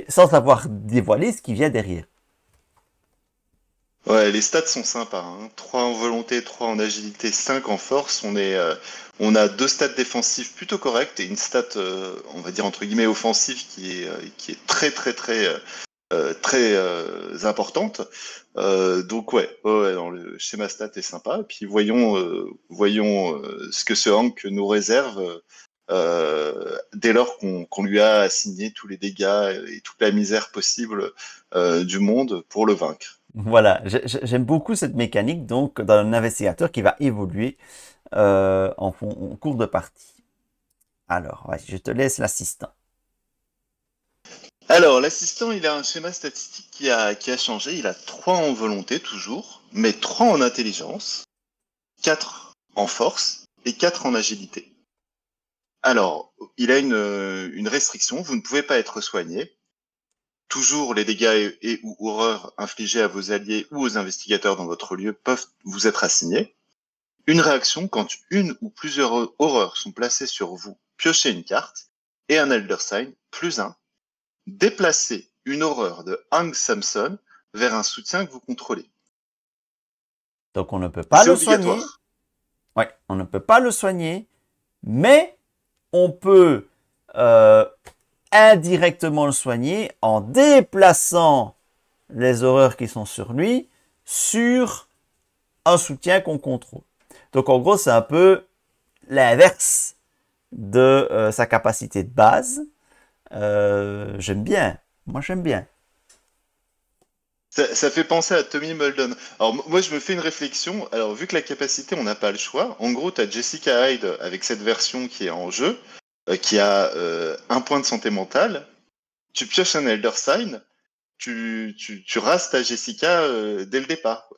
sans avoir dévoilé ce qui vient derrière. Ouais, les stats sont sympas, hein. 3 en volonté, 3 en agilité, 5 en force. On a 2 stats défensives plutôt correctes et une stat, on va dire entre guillemets offensive qui est très importante. Donc ouais, non, le schéma stat est sympa. Et puis voyons ce que ce Hank nous réserve dès lors qu'on lui a assigné tous les dégâts et toute la misère possible du monde pour le vaincre. Voilà, j'aime beaucoup cette mécanique donc d'un investigateur qui va évoluer en cours de partie. Alors, ouais, je te laisse l'assistant. Alors, l'assistant, il a un schéma statistique qui a changé. Il a 3 en volonté, toujours, mais 3 en intelligence, 4 en force et 4 en agilité. Alors, il a une restriction, vous ne pouvez pas être soigné. Toujours, les dégâts et ou horreurs infligés à vos alliés ou aux investigateurs dans votre lieu peuvent vous être assignés. Une réaction, quand une ou plusieurs horreurs sont placées sur vous, piochez une carte, et un Elder Sign, plus 1. Déplacez une horreur de Hank Samson vers un soutien que vous contrôlez. Donc on ne peut pas C'est le soigner. obligatoire. Ouais, on ne peut pas le soigner, mais on peut indirectement le soigner en déplaçant les horreurs qui sont sur lui sur un soutien qu'on contrôle. Donc en gros, c'est un peu l'inverse de sa capacité de base. J'aime bien. Moi, j'aime bien. Ça fait penser à Tommy Muldoon. Alors moi je me fais une réflexion. Alors vu que la capacité on n'a pas le choix, en gros tu as Jessica Hyde avec cette version qui est en jeu, qui a 1 point de santé mentale. Tu pioches un Elder Sign, tu rases ta Jessica dès le départ.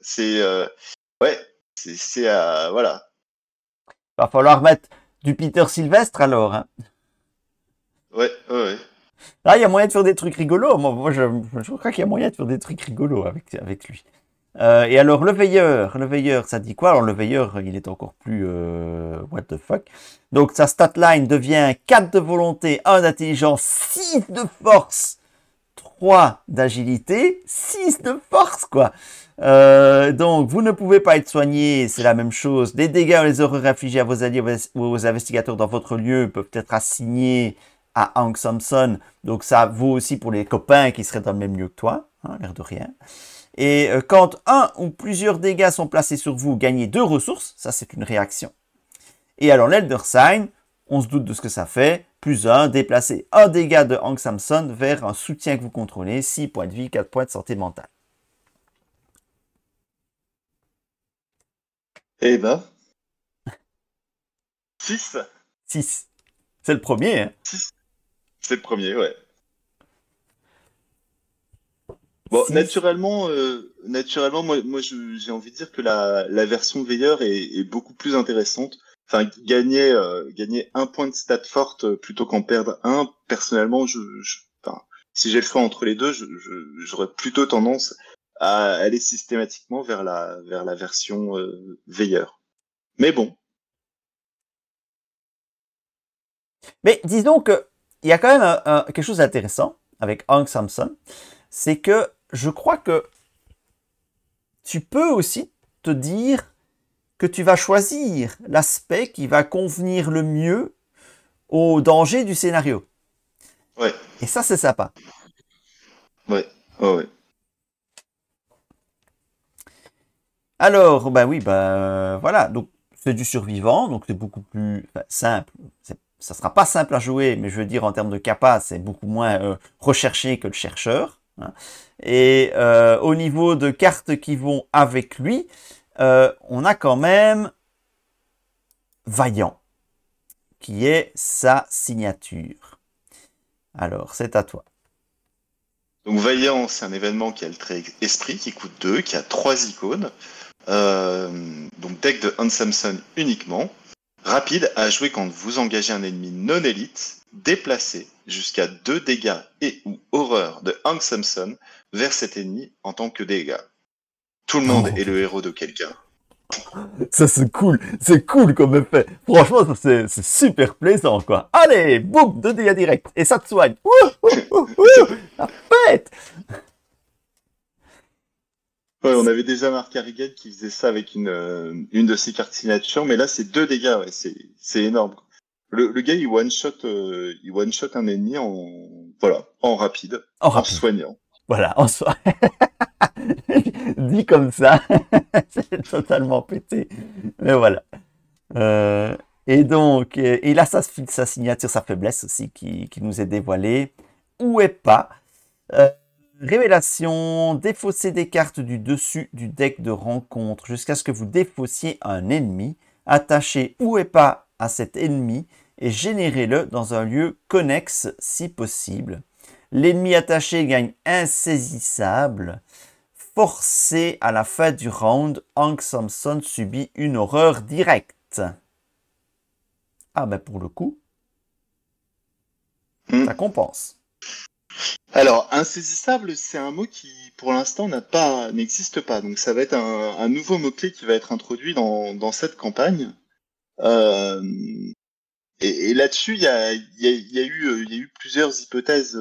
Voilà. Va falloir mettre du Peter Sylvestre alors. Hein. Ouais. Là, il y a moyen de faire des trucs rigolos. Moi je crois qu'il y a moyen de faire des trucs rigolos avec lui. Et alors, le veilleur, ça dit quoi? Alors, le veilleur, il est encore plus what the fuck. Donc, sa statline devient 4 de volonté, 1 d'intelligence, 6 de force, 3 d'agilité, 6 de force, quoi. Donc, vous ne pouvez pas être soigné, c'est la même chose. Les dégâts ou les horreurs infligés à vos alliés ou aux investigateurs dans votre lieu peuvent être assignés à Hank Samson. Donc, ça vaut aussi pour les copains qui seraient dans le même lieu que toi, hein, l'air de rien. Et quand un ou plusieurs dégâts sont placés sur vous, gagnez 2 ressources. Ça, c'est une réaction. Et alors, l'Elder Sign, on se doute de ce que ça fait. Plus 1, déplacer un dégât de Hank Samson vers un soutien que vous contrôlez. 6 points de vie, 4 points de santé mentale. Eh ben. 6. 6. C'est le premier, hein. 6. C'est le premier, ouais. Bon, naturellement, moi j'ai envie de dire que la version veilleur est beaucoup plus intéressante. Enfin, gagner 1 point de stat forte plutôt qu'en perdre 1, personnellement, enfin, si j'ai le choix entre les deux, j'aurais plutôt tendance à aller systématiquement vers la version veilleur. Mais bon. Mais disons que il y a quand même quelque chose d'intéressant avec Hank Samson, c'est que je crois que tu peux aussi te dire que tu vas choisir l'aspect qui va convenir le mieux au danger du scénario. Ouais. Et ça, c'est sympa. Ouais. Oh, ouais. Alors, ben oui, voilà. Donc, c'est du survivant, donc c'est beaucoup plus simple. Ça sera pas simple à jouer, mais je veux dire en termes de capa, c'est beaucoup moins recherché que le chercheur. Hein. Et au niveau de cartes qui vont avec lui, on a quand même Vaillant, qui est sa signature. Alors, c'est à toi. Donc Vaillant, c'est un événement qui a le trait esprit, qui coûte 2, qui a 3 icônes. Donc deck de Hans Samson uniquement. Rapide à jouer quand vous engagez un ennemi non élite, déplacé jusqu'à 2 dégâts et ou horreur de Hank Samson vers cet ennemi en tant que dégâts. Tout le monde est le héros de quelqu'un. Ça c'est cool comme effet. Franchement, c'est super plaisant quoi. Allez, boum, 2 dégâts directs et ça te soigne. La fête. Ouais, on avait déjà Mark Harrigan qui faisait ça avec une de ses cartes signature, mais là c'est 2 dégâts, ouais, c'est énorme. Le gars il one shot un ennemi en rapide, en soignant. Voilà, en soi. Dit comme ça, c'est totalement pété. Mais voilà. Et donc, il a sa signature, sa faiblesse aussi qui nous est dévoilée. Où est pas révélation, défausser des cartes du dessus du deck de rencontre jusqu'à ce que vous défaussiez un ennemi. Attachez où est pas à cet ennemi et générez-le dans un lieu connexe si possible. L'ennemi attaché gagne insaisissable. Forcé à la fin du round, Hank Samson subit une horreur directe. Ah ben pour le coup, ça compense. Alors, insaisissable, c'est un mot qui, pour l'instant, n'existe pas. Donc, ça va être un nouveau mot-clé qui va être introduit dans cette campagne. Et là-dessus, il y a eu plusieurs hypothèses.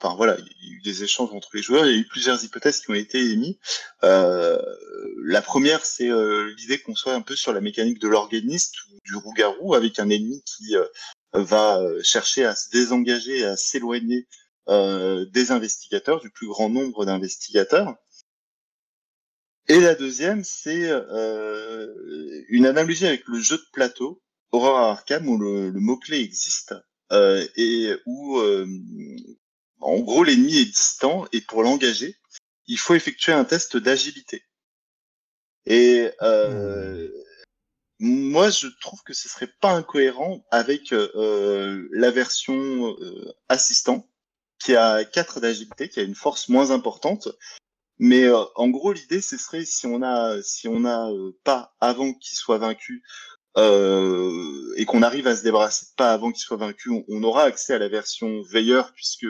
Enfin voilà, il y a eu des échanges entre les joueurs. Il y a eu plusieurs hypothèses qui ont été émises. La première, c'est l'idée qu'on soit un peu sur la mécanique de l'organiste ou du loup-garou, avec un ennemi qui va chercher à se désengager, à s'éloigner des investigateurs, du plus grand nombre d'investigateurs. Et la deuxième, c'est une analogie avec le jeu de plateau, Horror Arkham, où le mot-clé existe, et où, en gros, l'ennemi est distant, et pour l'engager, il faut effectuer un test d'agilité. Et moi, je trouve que ce serait pas incohérent avec la version assistant, qui a 4 d'agilité, qui a une force moins importante. Mais en gros, l'idée, ce serait si on a pas avant qu'il soit vaincu et qu'on arrive à se débarrasser de pas avant qu'il soit vaincu, on aura accès à la version veilleur puisque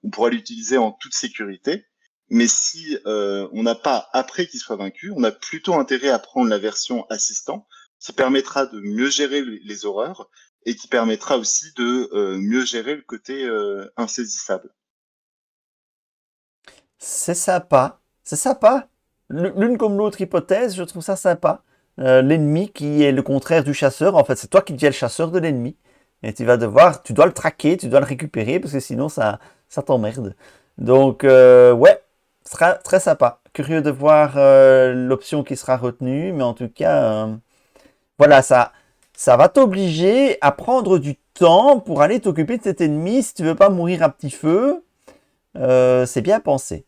on pourra l'utiliser en toute sécurité. Mais si on n'a pas après qu'il soit vaincu, on a plutôt intérêt à prendre la version assistant, qui permettra de mieux gérer les horreurs et qui permettra aussi de mieux gérer le côté insaisissable. C'est sympa. C'est sympa. L'une comme l'autre hypothèse, je trouve ça sympa. L'ennemi qui est le contraire du chasseur. En fait, c'est toi qui deviens le chasseur de l'ennemi. Et tu dois le traquer, tu dois le récupérer parce que sinon ça t'emmerde. Donc, ouais, ce sera très sympa. Curieux de voir l'option qui sera retenue. Mais en tout cas, voilà, ça va t'obliger à prendre du temps pour aller t'occuper de cet ennemi si tu veux pas mourir à petit feu. C'est bien pensé.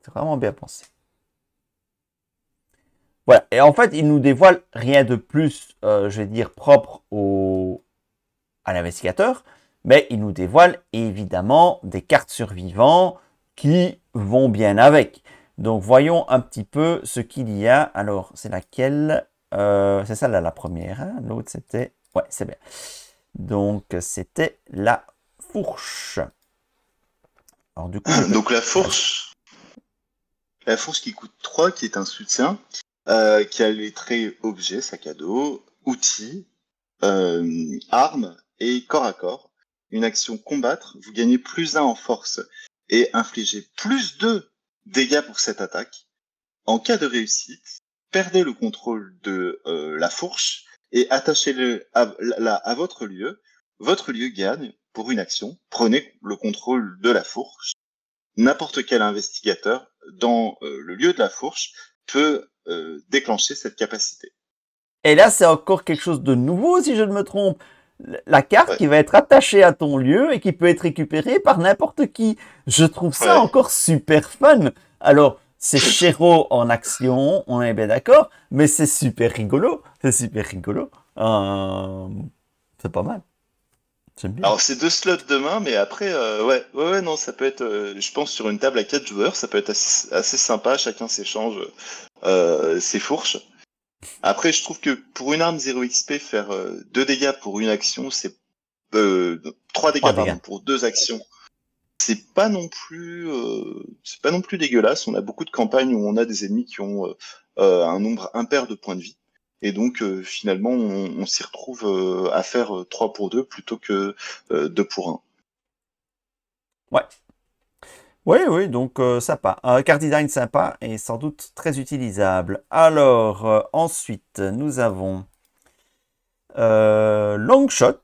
C'est vraiment bien pensé. Voilà. Et en fait, il nous dévoile rien de plus, je vais dire, propre à l'investigateur, mais il nous dévoile évidemment des cartes survivants qui vont bien avec. Donc, voyons un petit peu ce qu'il y a. Alors, c'est laquelle c'est celle-là la première. Hein. L'autre, c'était... Ouais, c'est bien. Donc, c'était la fourche. Alors du coup, Donc la fourche qui coûte 3, qui est un soutien, qui a les traits objet, sac à dos, outils, armes et corps à corps. Une action combattre, vous gagnez +1 en force et infligez +2 dégâts pour cette attaque. En cas de réussite, perdez le contrôle de la fourche et attachez-le à votre lieu. Votre lieu gagne pour une action. Prenez le contrôle de la fourche. N'importe quel investigateur dans le lieu de la fourche peut déclencher cette capacité. et là, c'est encore quelque chose de nouveau, si je ne me trompe. La carte Ouais. qui va être attachée à ton lieu et qui peut être récupérée par n'importe qui. Je trouve ça Ouais. encore super fun. Alors, c'est chéro en action, on est bien d'accord, mais c'est super rigolo. C'est super rigolo. C'est pas mal. J'aime bien. Alors c'est 2 slots de main, mais après, ouais, non, ça peut être, je pense, sur une table à 4 joueurs, ça peut être assez sympa, chacun s'échange ses fourches. Après, je trouve que pour une arme 0 XP, faire 2 dégâts pour une action, 3 dégâts, pardon, pour 2 actions, c'est pas non plus dégueulasse. On a beaucoup de campagnes où on a des ennemis qui ont un nombre impair de points de vie. Et donc, finalement, on s'y retrouve à faire 3 pour 2 plutôt que 2 pour 1. Oui, donc sympa. Card design sympa et sans doute très utilisable. Alors, ensuite, nous avons long shot,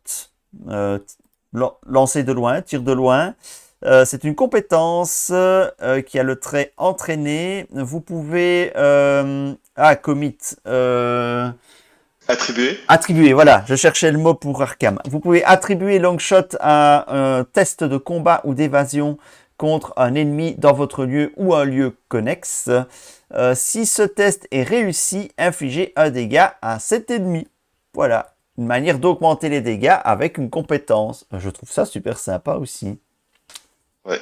lancer de loin, tir de loin. C'est une compétence qui a le trait entraîné. Vous pouvez commit. Attribuer, voilà, je cherchais le mot pour Arkham. Vous pouvez attribuer Longshot à un test de combat ou d'évasion contre un ennemi dans votre lieu ou un lieu connexe. Si ce test est réussi, infligez un dégât à cet ennemi. Voilà, une manière d'augmenter les dégâts avec une compétence. Je trouve ça super sympa aussi. Ouais,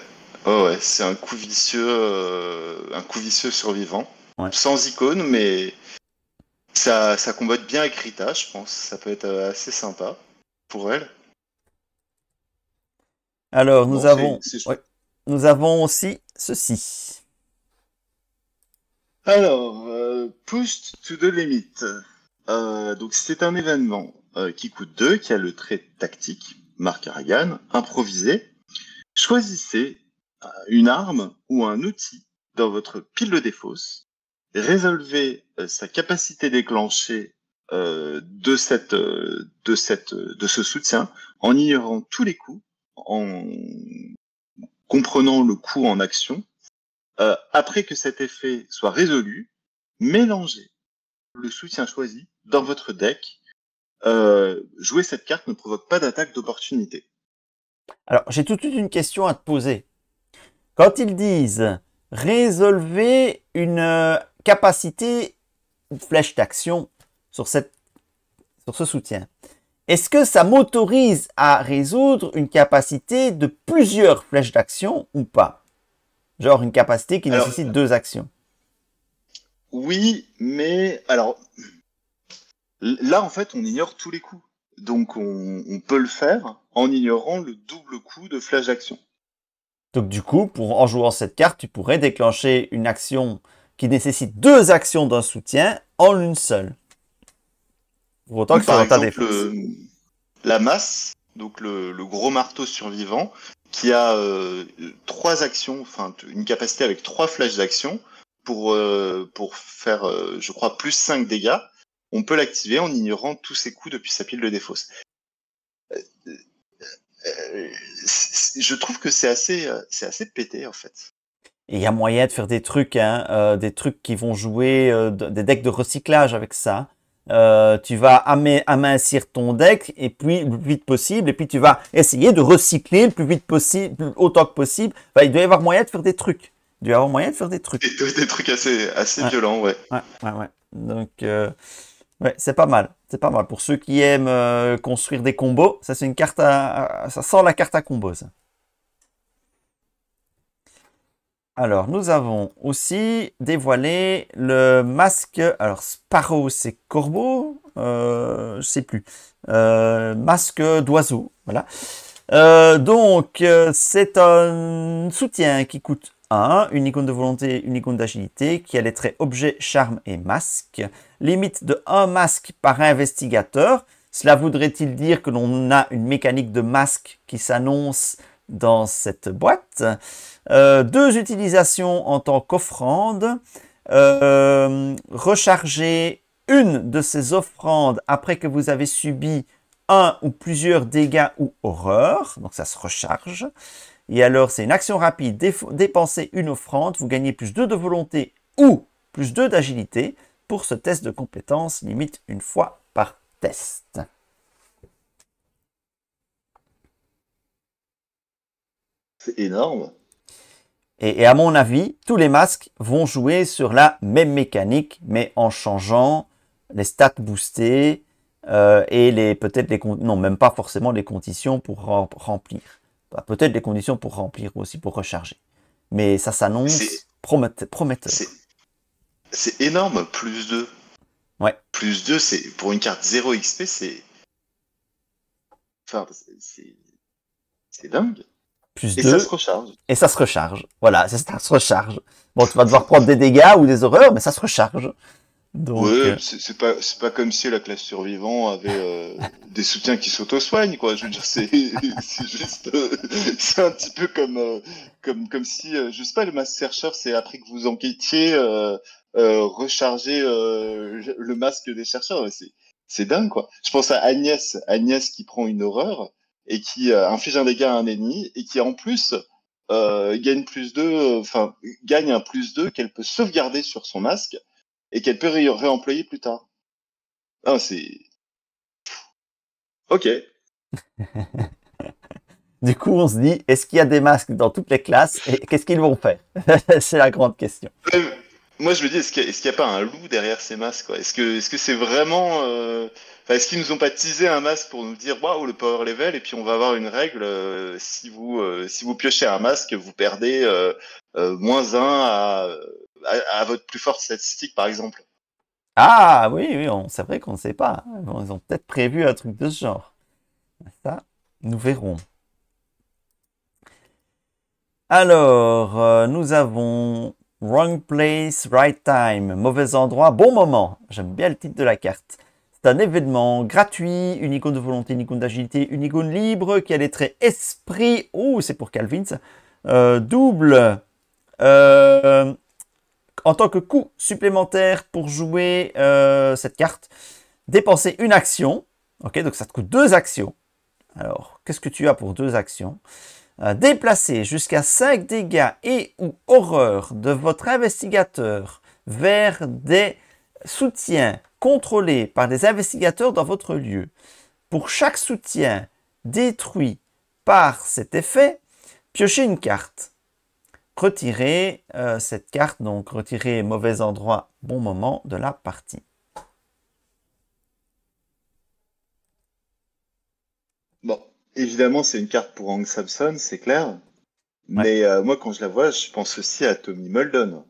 c'est un coup vicieux survivant, Ouais. sans icône, mais ça combatte bien avec Rita, je pense. Ça peut être assez sympa pour elle. Alors, Bon, nous avons aussi ceci. Alors, Pushed to the Limit. Donc, c'est un événement qui coûte 2, qui a le trait tactique, Mark Harrigan, improvisé. Choisissez une arme ou un outil dans votre pile de défausse. Résolvez sa capacité déclenchée de ce soutien en ignorant tous les coups, en comprenant le coup en action. Après que cet effet soit résolu, mélangez le soutien choisi dans votre deck. Jouer cette carte ne provoque pas d'attaque d'opportunité. Alors, j'ai tout de suite une question à te poser. Quand ils disent résolvez une capacité flèche d'action sur ce soutien, est-ce que ça m'autorise à résoudre une capacité de plusieurs flèches d'action ou pas? Genre une capacité qui nécessite 2 actions. Oui, mais alors là en fait on ignore tous les coups. Donc on peut le faire en ignorant le double coup de flèche d'action. Donc du coup, en jouant cette carte, tu pourrais déclencher une action qui nécessite 2 actions d'un soutien en une seule. Pour autant que ce soit dans ta défense. La masse, donc le gros marteau survivant, qui a 3 actions, enfin une capacité avec 3 flèches d'action pour faire, je crois, +5 dégâts. On peut l'activer en ignorant tous ses coups depuis sa pile de défausse. Je trouve que c'est assez pété en fait. Et il y a moyen de faire des trucs qui vont jouer des decks de recyclage avec ça. Tu vas amincir ton deck et puis le plus vite possible, et puis tu vas essayer de recycler le plus vite possible, autant que possible. Enfin, il doit y avoir moyen de faire des trucs. Des trucs assez violents, ouais. Ouais. Donc, ouais, c'est pas mal. C'est pas mal. Pour ceux qui aiment construire des combos, ça c'est une carte ça sent la carte à combo, ça. Alors, nous avons aussi dévoilé le masque. Alors, Sparrow, c'est corbeau, je sais plus. Masque d'oiseau, voilà. C'est un soutien qui coûte 1, une icône de volonté, une icône d'agilité, qui a les traits objet, charme et masque. Limite de 1 masque par investigateur. Cela voudrait-il dire que l'on a une mécanique de masque qui s'annonce dans cette boîte. 2 utilisations en tant qu'offrande. Recharger une de ces offrandes après que vous avez subi un ou plusieurs dégâts ou horreurs. Donc ça se recharge. Et alors, c'est une action rapide. Dépensez une offrande. Vous gagnez plus 2 de volonté ou plus 2 d'agilité pour ce test de compétence, limite une fois par test. C'est énorme. Et à mon avis, tous les masques vont jouer sur la même mécanique, mais en changeant les stats boostés et non, même pas forcément les conditions pour remplir. Peut-être les conditions pour remplir aussi, pour recharger. Mais ça s'annonce prometteur. C'est énorme, plus 2. Ouais. Plus 2, c'est pour une carte 0 XP, c'est... Enfin, c'est dingue. Plus Et 2, ça se recharge. Et ça se recharge. Voilà, ça se recharge. Bon, tu vas devoir prendre des dégâts ou des horreurs, mais ça se recharge. Donc, ouais, c'est pas comme si la classe survivant avait des soutiens qui s'auto-soignent, quoi. Je veux dire, c'est juste, c'est un petit peu comme si, je sais pas, le masque chercheur, c'est après que vous enquêtiez, recharger le masque des chercheurs. C'est dingue, quoi. Je pense à Agnès qui prend une horreur et qui inflige un dégât à un ennemi et qui en plus gagne plus 2, enfin gagne un plus 2 qu'elle peut sauvegarder sur son masque et qu'elle peut réemployer plus tard. Ah, c'est... Ok. Du coup, on se dit, est-ce qu'il y a des masques dans toutes les classes et qu'est-ce qu'ils vont faire? C'est la grande question. Moi, je me dis, est-ce qu'il y a pas un loup derrière ces masques, quoi? Est-ce que c'est vraiment... Enfin, est-ce qu'ils nous ont pas teasé un masque pour nous dire, waouh, le power level, et puis on va avoir une règle, si vous piochez un masque, vous perdez -1 à votre plus forte statistique, par exemple. Ah oui, c'est vrai qu'on ne sait pas. Bon, ils ont peut-être prévu un truc de ce genre. Ça, nous verrons. Alors, nous avons Wrong Place, Right Time, mauvais endroit, bon moment. J'aime bien le titre de la carte. C'est un événement gratuit, une icône de volonté, une icône d'agilité, une icône libre qui a les traits esprit. Oh, c'est pour Calvin ça. Double. En tant que coût supplémentaire pour jouer cette carte, dépenser une action. Ok, donc ça te coûte 2 actions. Alors, qu'est-ce que tu as pour 2 actions? Déplacer jusqu'à 5 dégâts et ou horreurs de votre investigateur vers des soutiens contrôlés par des investigateurs dans votre lieu. Pour chaque soutien détruit par cet effet, piochez une carte. Retirez cette carte, donc retirez mauvais endroit, bon moment de la partie. Bon, évidemment, c'est une carte pour Hank Samson, c'est clair. Mais moi, quand je la vois, je pense aussi à Tommy Muldoon,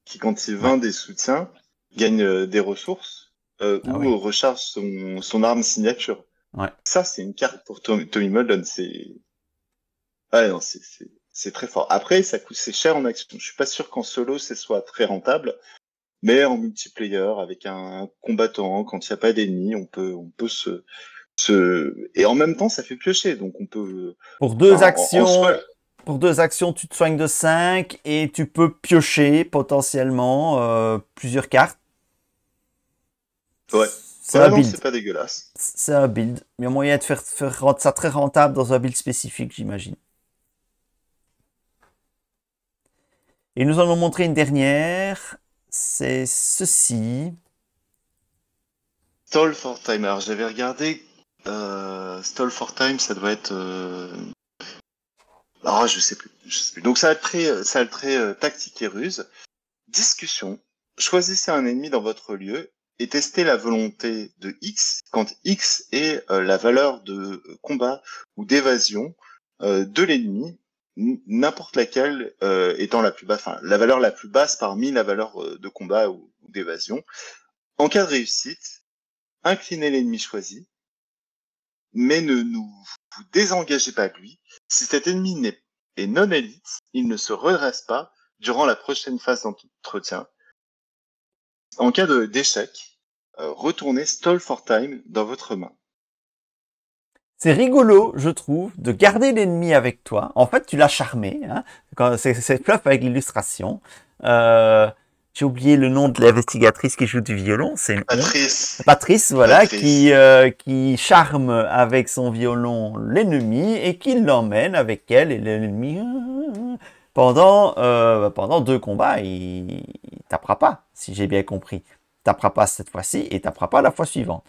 qui, quand il vend des soutiens, gagne des ressources ou recharge son arme signature. Ouais. Ça, c'est une carte pour Tommy Muldoon. Ah non, c'est très fort. Après, c'est cher en action. Je suis pas sûr qu'en solo, ce soit très rentable. Mais en multiplayer, avec un combattant, quand il n'y a pas d'ennemis, on peut et en même temps, ça fait piocher. Donc on peut... Pour 2 actions... Pour 2 actions, tu te soignes de 5 et tu peux piocher potentiellement plusieurs cartes. Ouais. C'est un build. C'est pas dégueulasse. C'est un build. Il y a moyen de faire rendre ça très rentable dans un build spécifique, j'imagine. Et nous allons montrer une dernière. C'est ceci. Stall for Time. Alors j'avais regardé. Stall for Time, ça doit être... Ah, je sais plus. Donc ça a le trait tactique et ruse. Discussion. Choisissez un ennemi dans votre lieu et testez la volonté de X quand X est la valeur de combat ou d'évasion de l'ennemi, n'importe laquelle étant la plus basse, enfin la valeur la plus basse parmi la valeur de combat ou d'évasion. En cas de réussite, inclinez l'ennemi choisi. mais vous désengagez pas de lui. Si cet ennemi est non élite, il ne se redresse pas durant la prochaine phase d'entretien. En cas d'échec, retournez Stall for Time dans votre main. C'est rigolo, je trouve, de garder l'ennemi avec toi. En fait, tu l'as charmé. Hein, c'est fluff avec l'illustration. J'ai oublié le nom de l'investigatrice qui joue du violon. C'est Patrice, voilà, Patrice. Qui charme avec son violon l'ennemi et qui l'emmène avec elle et l'ennemi pendant 2 combats. Il tapera pas, si j'ai bien compris. Il tapera pas cette fois-ci et il tapera pas la fois suivante.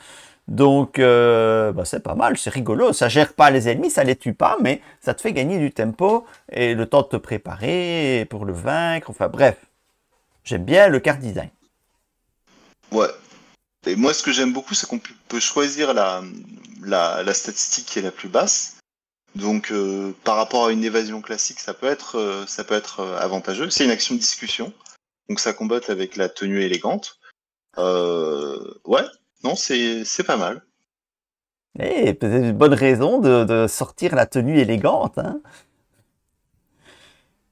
Donc, c'est pas mal, c'est rigolo. Ça gère pas les ennemis, ça les tue pas, mais ça te fait gagner du tempo et le temps de te préparer pour le vaincre. Enfin bref, j'aime bien le card design. Ouais. Et moi, ce que j'aime beaucoup, c'est qu'on peut choisir la statistique qui est la plus basse. Donc, par rapport à une évasion classique, ça peut être avantageux. C'est une action de discussion, donc ça combatte avec la tenue élégante. Ouais. Non, c'est pas mal. Et peut-être une bonne raison de sortir la tenue élégante. Hein.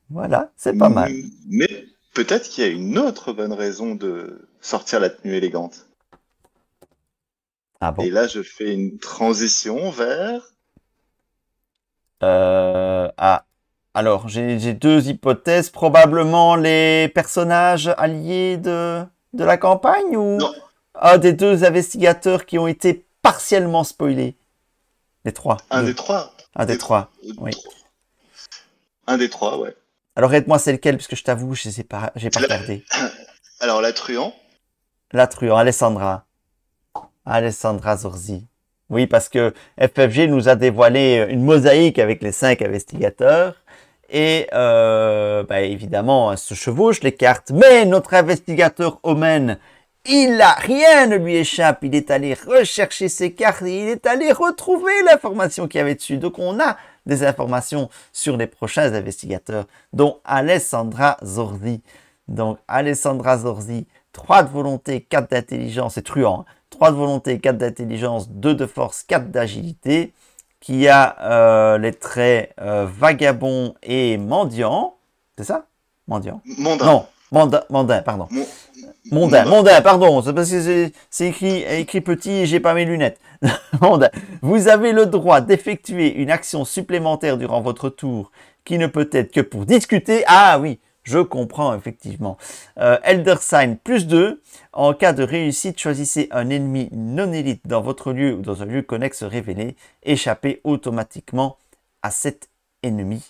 Voilà, c'est pas mal. Mais peut-être qu'il y a une autre bonne raison de sortir la tenue élégante. Ah bon? Et là, je fais une transition vers... Alors, j'ai 2 hypothèses. Probablement les personnages alliés de la campagne ou... Non. Des 2 investigateurs qui ont été partiellement spoilés. Les 3. Un des 3. Un des 3, oui. Un des 3, ouais. Alors aide-moi, c'est lequel, parce que je t'avoue, j'ai pas regardé. Alors la truand. La truand, Alessandra Zorzi. Oui, parce que FFG nous a dévoilé une mosaïque avec les 5 investigateurs. Et évidemment, se chevauchent les cartes. Mais notre investigateur Omen, rien ne lui échappe. Il est allé rechercher ses cartes et il est allé retrouver l'information qu'il y avait dessus. Donc on a des informations sur les prochains investigateurs, dont Alessandra Zorzi. Donc Alessandra Zorzi, 3 de volonté, 4 d'intelligence, c'est truand. 3 de volonté, 4 d'intelligence, 2 de force, 4 d'agilité, qui a les traits vagabond et mendiant. C'est ça? Mendiant? Mondain. Non, mondain, pardon. Mondain, pardon, c'est parce que c'est écrit petit et j'ai pas mes lunettes. Mondain. Vous avez le droit d'effectuer une action supplémentaire durant votre tour qui ne peut être que pour discuter. Ah oui, je comprends effectivement. Elder Sign +2. En cas de réussite, choisissez un ennemi non élite dans votre lieu ou dans un lieu connexe révélé. Échappez automatiquement à cet ennemi.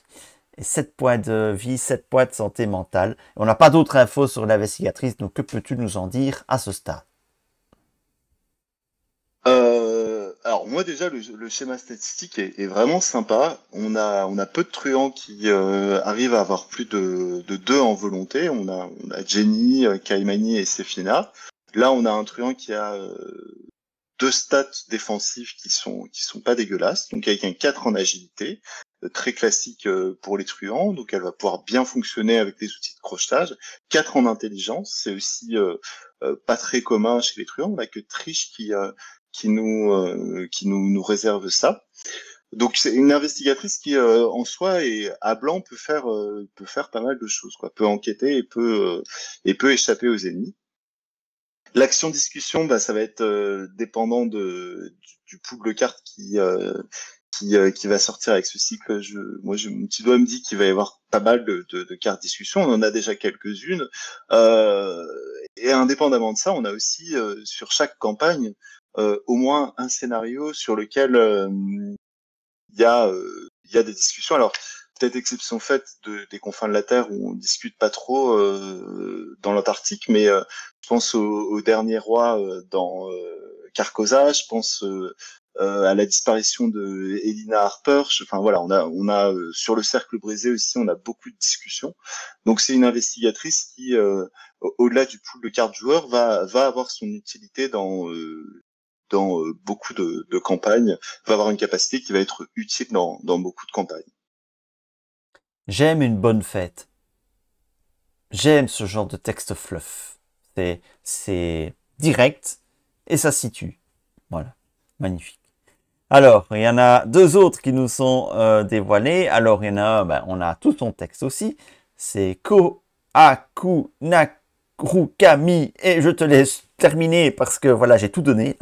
7 points de vie, 7 points de santé mentale. On n'a pas d'autres infos sur l'investigatrice, donc que peux-tu nous en dire à ce stade? Alors moi déjà le schéma statistique est vraiment sympa. On a peu de truands qui arrivent à avoir plus de 2 en volonté. On a Jenny, Kaimani et Sefina. Là on a un truand qui a 2 stats défensifs qui sont pas dégueulasses. Donc avec un 4 en agilité, très classique pour les truands. Donc elle va pouvoir bien fonctionner avec les outils de crochetage. 4 en intelligence, c'est aussi pas très commun chez les truands. On a que Trish qui nous réserve ça. Donc c'est une investigatrice qui en soi et à blanc peut faire pas mal de choses, quoi. Peut enquêter et peut échapper aux ennemis. L'action discussion, ça va être dépendant du pool de cartes qui va sortir avec ce cycle. Mon petit doigt me dit qu'il va y avoir pas mal de cartes discussion. On en a déjà quelques-unes. Et indépendamment de ça, on a aussi sur chaque campagne au moins un scénario sur lequel il y a des discussions. Alors peut-être exception faite des confins de la Terre où on discute pas trop dans l'Antarctique, mais je pense au dernier roi dans Carcosa, je pense à la disparition de Elina Harper. Enfin voilà, on a sur le cercle brisé aussi, on a beaucoup de discussions. Donc c'est une investigatrice qui, au-delà du pool de cartes joueurs, va avoir son utilité dans beaucoup de campagnes, va avoir une capacité qui va être utile dans beaucoup de campagnes. J'aime une bonne fête. J'aime ce genre de texte fluff. C'est direct et ça situe. Voilà, magnifique. Alors, il y en a deux autres qui nous sont dévoilés. Alors, il y en a, ben, on a tout son texte aussi. C'est Kohaku Narukami. Et je te laisse terminer parce que voilà, j'ai tout donné.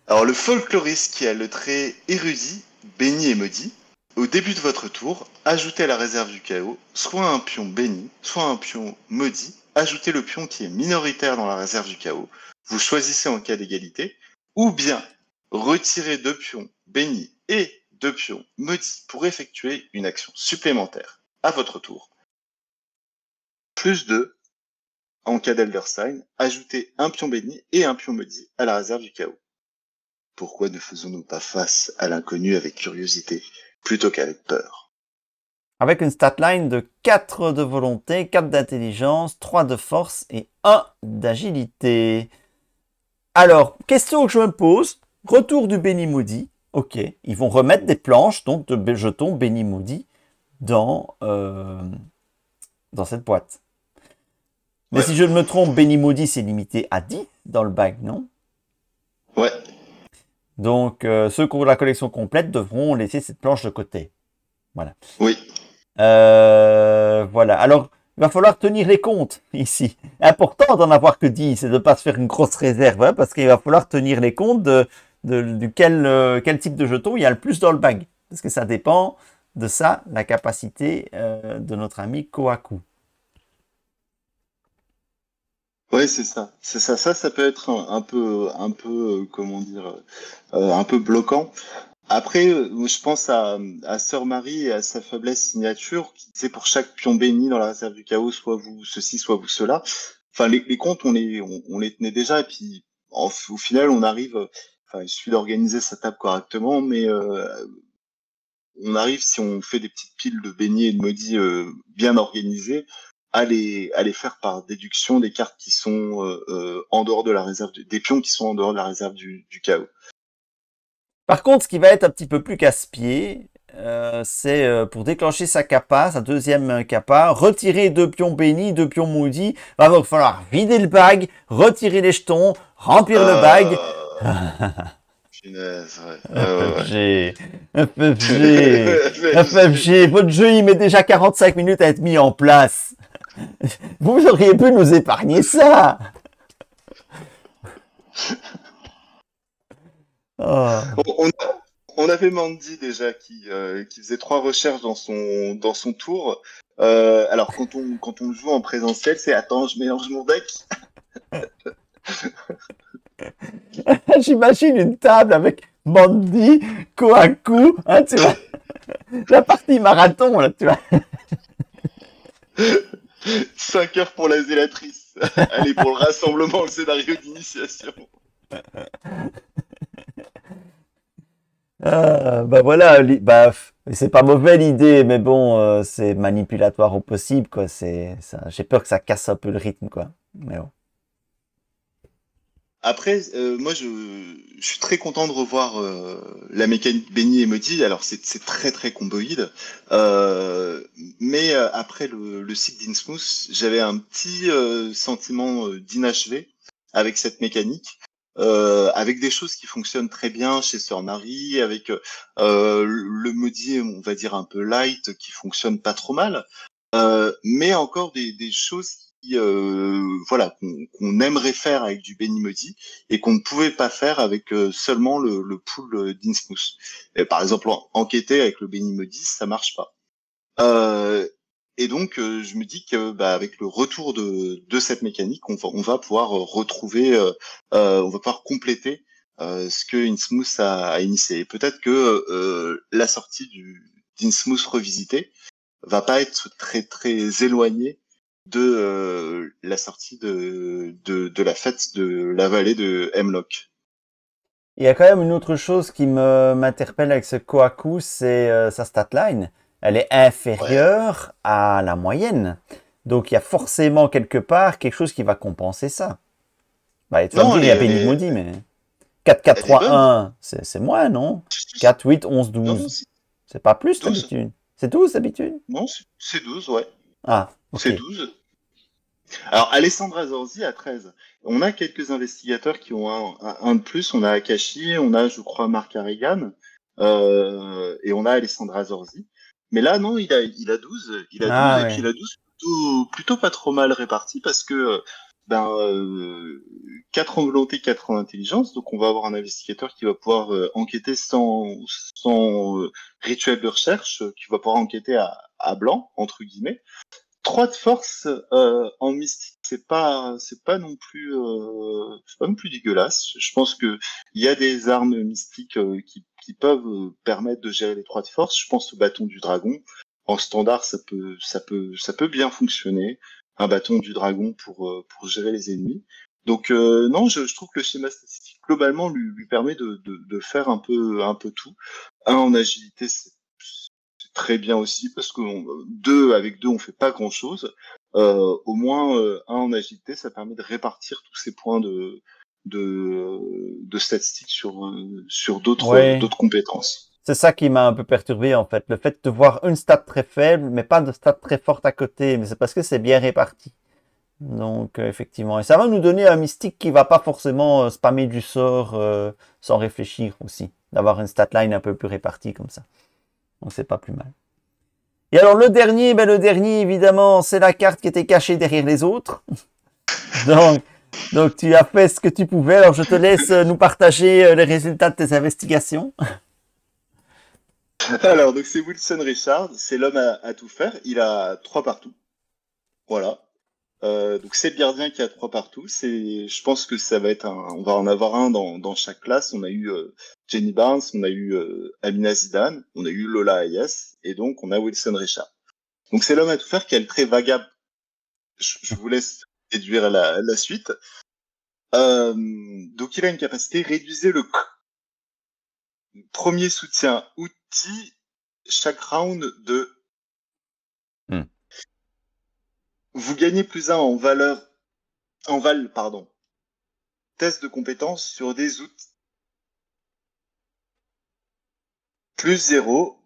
Alors, le folkloriste qui a le trait érudit, béni et maudit, au début de votre tour, ajoutez à la réserve du chaos soit un pion béni, soit un pion maudit. Ajoutez le pion qui est minoritaire dans la réserve du chaos. Vous choisissez en cas d'égalité. Ou bien retirez 2 pions bénis et 2 pions maudits pour effectuer une action supplémentaire à votre tour. Plus 2 en cas d'Elder Sign. Ajoutez un pion béni et un pion maudit à la réserve du chaos. Pourquoi ne faisons-nous pas face à l'inconnu avec curiosité plutôt qu'avec peur? Avec une statline de 4 de volonté, 4 d'intelligence, 3 de force et 1 d'agilité. Alors, question que je me pose, retour du béni maudit. Ok, ils vont remettre des planches, donc de jetons béni maudit dans cette boîte. Mais Ouais. si je ne me trompe, béni maudit c'est limité à 10 dans le bag, non? Ouais. Donc, ceux qui ont la collection complète devront laisser cette planche de côté. Voilà. Oui. Voilà. Alors, il va falloir tenir les comptes ici. Important d'en avoir que 10 et de ne pas se faire une grosse réserve, hein, parce qu'il va falloir tenir les comptes de quel type de jeton il y a le plus dans le bag. Parce que ça dépend de ça, la capacité de notre ami Kohaku. Ouais, c'est ça. C'est ça. Ça peut être un peu, comment dire, un peu bloquant. Après, je pense à Sœur Marie et à sa faiblesse signature, qui disait pour chaque pion béni dans la réserve du chaos, soit vous ceci, soit vous cela. Enfin, les comptes, on les tenait déjà, et puis au final, on arrive. Enfin, il suffit d'organiser sa table correctement, mais on arrive, si on fait des petites piles de bénis et de maudits bien organisées, à les faire par déduction des cartes qui sont en dehors de la réserve, des pions qui sont en dehors de la réserve du chaos. Par contre, ce qui va être un petit peu plus casse-pied, c'est pour déclencher sa capa, sa deuxième capa, retirer 2 pions bénis, 2 pions maudits. Va donc falloir vider le bag, retirer les jetons, remplir le bag. Punaise, ouais. FFG, votre jeu il met déjà 45 minutes à être mis en place. Vous auriez pu nous épargner ça. Oh. On avait Mandy déjà qui faisait 3 recherches dans son tour. Alors quand on joue en présentiel, c'est attends, je mélange mon deck. J'imagine une table avec Mandy, Kohaku, hein, tu vois, la partie marathon là, tu vois. 5 heures pour la zélatrice. Allez, pour le rassemblement, le scénario d'initiation. Bah voilà, c'est pas mauvais l'idée, mais bon, c'est manipulatoire au possible, quoi. C'est ça, j'ai peur que ça casse un peu le rythme, quoi. Mais bon. Après, moi, je suis très content de revoir la mécanique Benny et Maudit. Alors, c'est très très comboïde, mais après le cycle d'Innsmouth, j'avais un petit sentiment d'inachevé avec cette mécanique, avec des choses qui fonctionnent très bien chez Sœur Marie, avec le Maudit, on va dire un peu light, qui fonctionne pas trop mal, mais encore des choses qui, voilà, qu'on aimerait faire avec du Benny Maudit et qu'on ne pouvait pas faire avec seulement le pool d'Innsmouth. Par exemple, enquêter avec le Benny Maudit, ça marche pas. Et donc, je me dis que avec le retour de cette mécanique, on va pouvoir retrouver, on va pouvoir compléter ce que Innsmouth a initié. Et peut-être que la sortie d'Innsmouth revisité va pas être très très éloignée de la sortie de la fête de la vallée de Hemlock. Il y a quand même une autre chose qui m'interpelle avec ce Kohaku, c'est sa statline. Elle est inférieure à la moyenne. Donc il y a forcément quelque part quelque chose qui va compenser ça. Tu vas me dire, il y a Benny Maudit, mais 4, 4, 3, 1, c'est moins, non? 4, 8, 11, 12. Non, c'est pas plus d'habitude. C'est 12 d'habitude? Non, c'est 12, ouais. Ah, ok. C'est 12. Alors, Alessandra Zorzi a 13. On a quelques investigateurs qui ont un de plus. On a Akashi, on a, je crois, Mark Harrigan, et on a Alessandra Zorzi. Mais là, non, il a 12. Il a 12, Ah et puis ouais. il a 12 plutôt pas trop mal répartis parce que, ben, 4 en volonté, 4 en intelligence. Donc, on va avoir un investigateur qui va pouvoir enquêter sans rituel de recherche, qui va pouvoir enquêter à blanc, entre guillemets. 3 de force en mystique, c'est pas non plus dégueulasse. Je pense que il y a des armes mystiques qui peuvent permettre de gérer les 3 de force. Je pense au bâton du dragon. En standard, ça peut bien fonctionner. Un bâton du dragon pour gérer les ennemis. Donc non, je trouve que le schéma statistique globalement lui permet de faire un peu tout. Un en agilité, c'est très bien aussi parce que avec deux on fait pas grand chose. Au moins un en agilité, ça permet de répartir tous ces points de statistiques sur Ouais. d'autres compétences. C'est ça qui m'a un peu perturbé en fait. Le fait de voir une stat très faible, mais pas de stat très forte à côté. Mais c'est parce que c'est bien réparti. Donc effectivement. Et ça va nous donner un mystique qui va pas forcément spammer du sort sans réfléchir aussi. D'avoir une stat line un peu plus répartie comme ça. Donc c'est pas plus mal. Et alors le dernier évidemment, c'est la carte qui était cachée derrière les autres. donc tu as fait ce que tu pouvais. Alors je te laisse nous partager les résultats de tes investigations. Alors donc c'est Wilson Richard, c'est l'homme à tout faire. Il a 3 partout. Voilà. Donc c'est le gardien qui a 3 partout. Je pense que ça va être on va en avoir un dans chaque classe. On a eu Jenny Barnes, on a eu Amina Zidane, on a eu Lola Hayes, et donc on a Wilson Richard. Donc c'est l'homme à tout faire qui a le trait vagable. Je vous laisse déduire la suite. Donc il a une capacité réduisez le premier soutien outil chaque round de. Vous gagnez plus 1 pardon. Test de compétence sur des outils. Plus 0,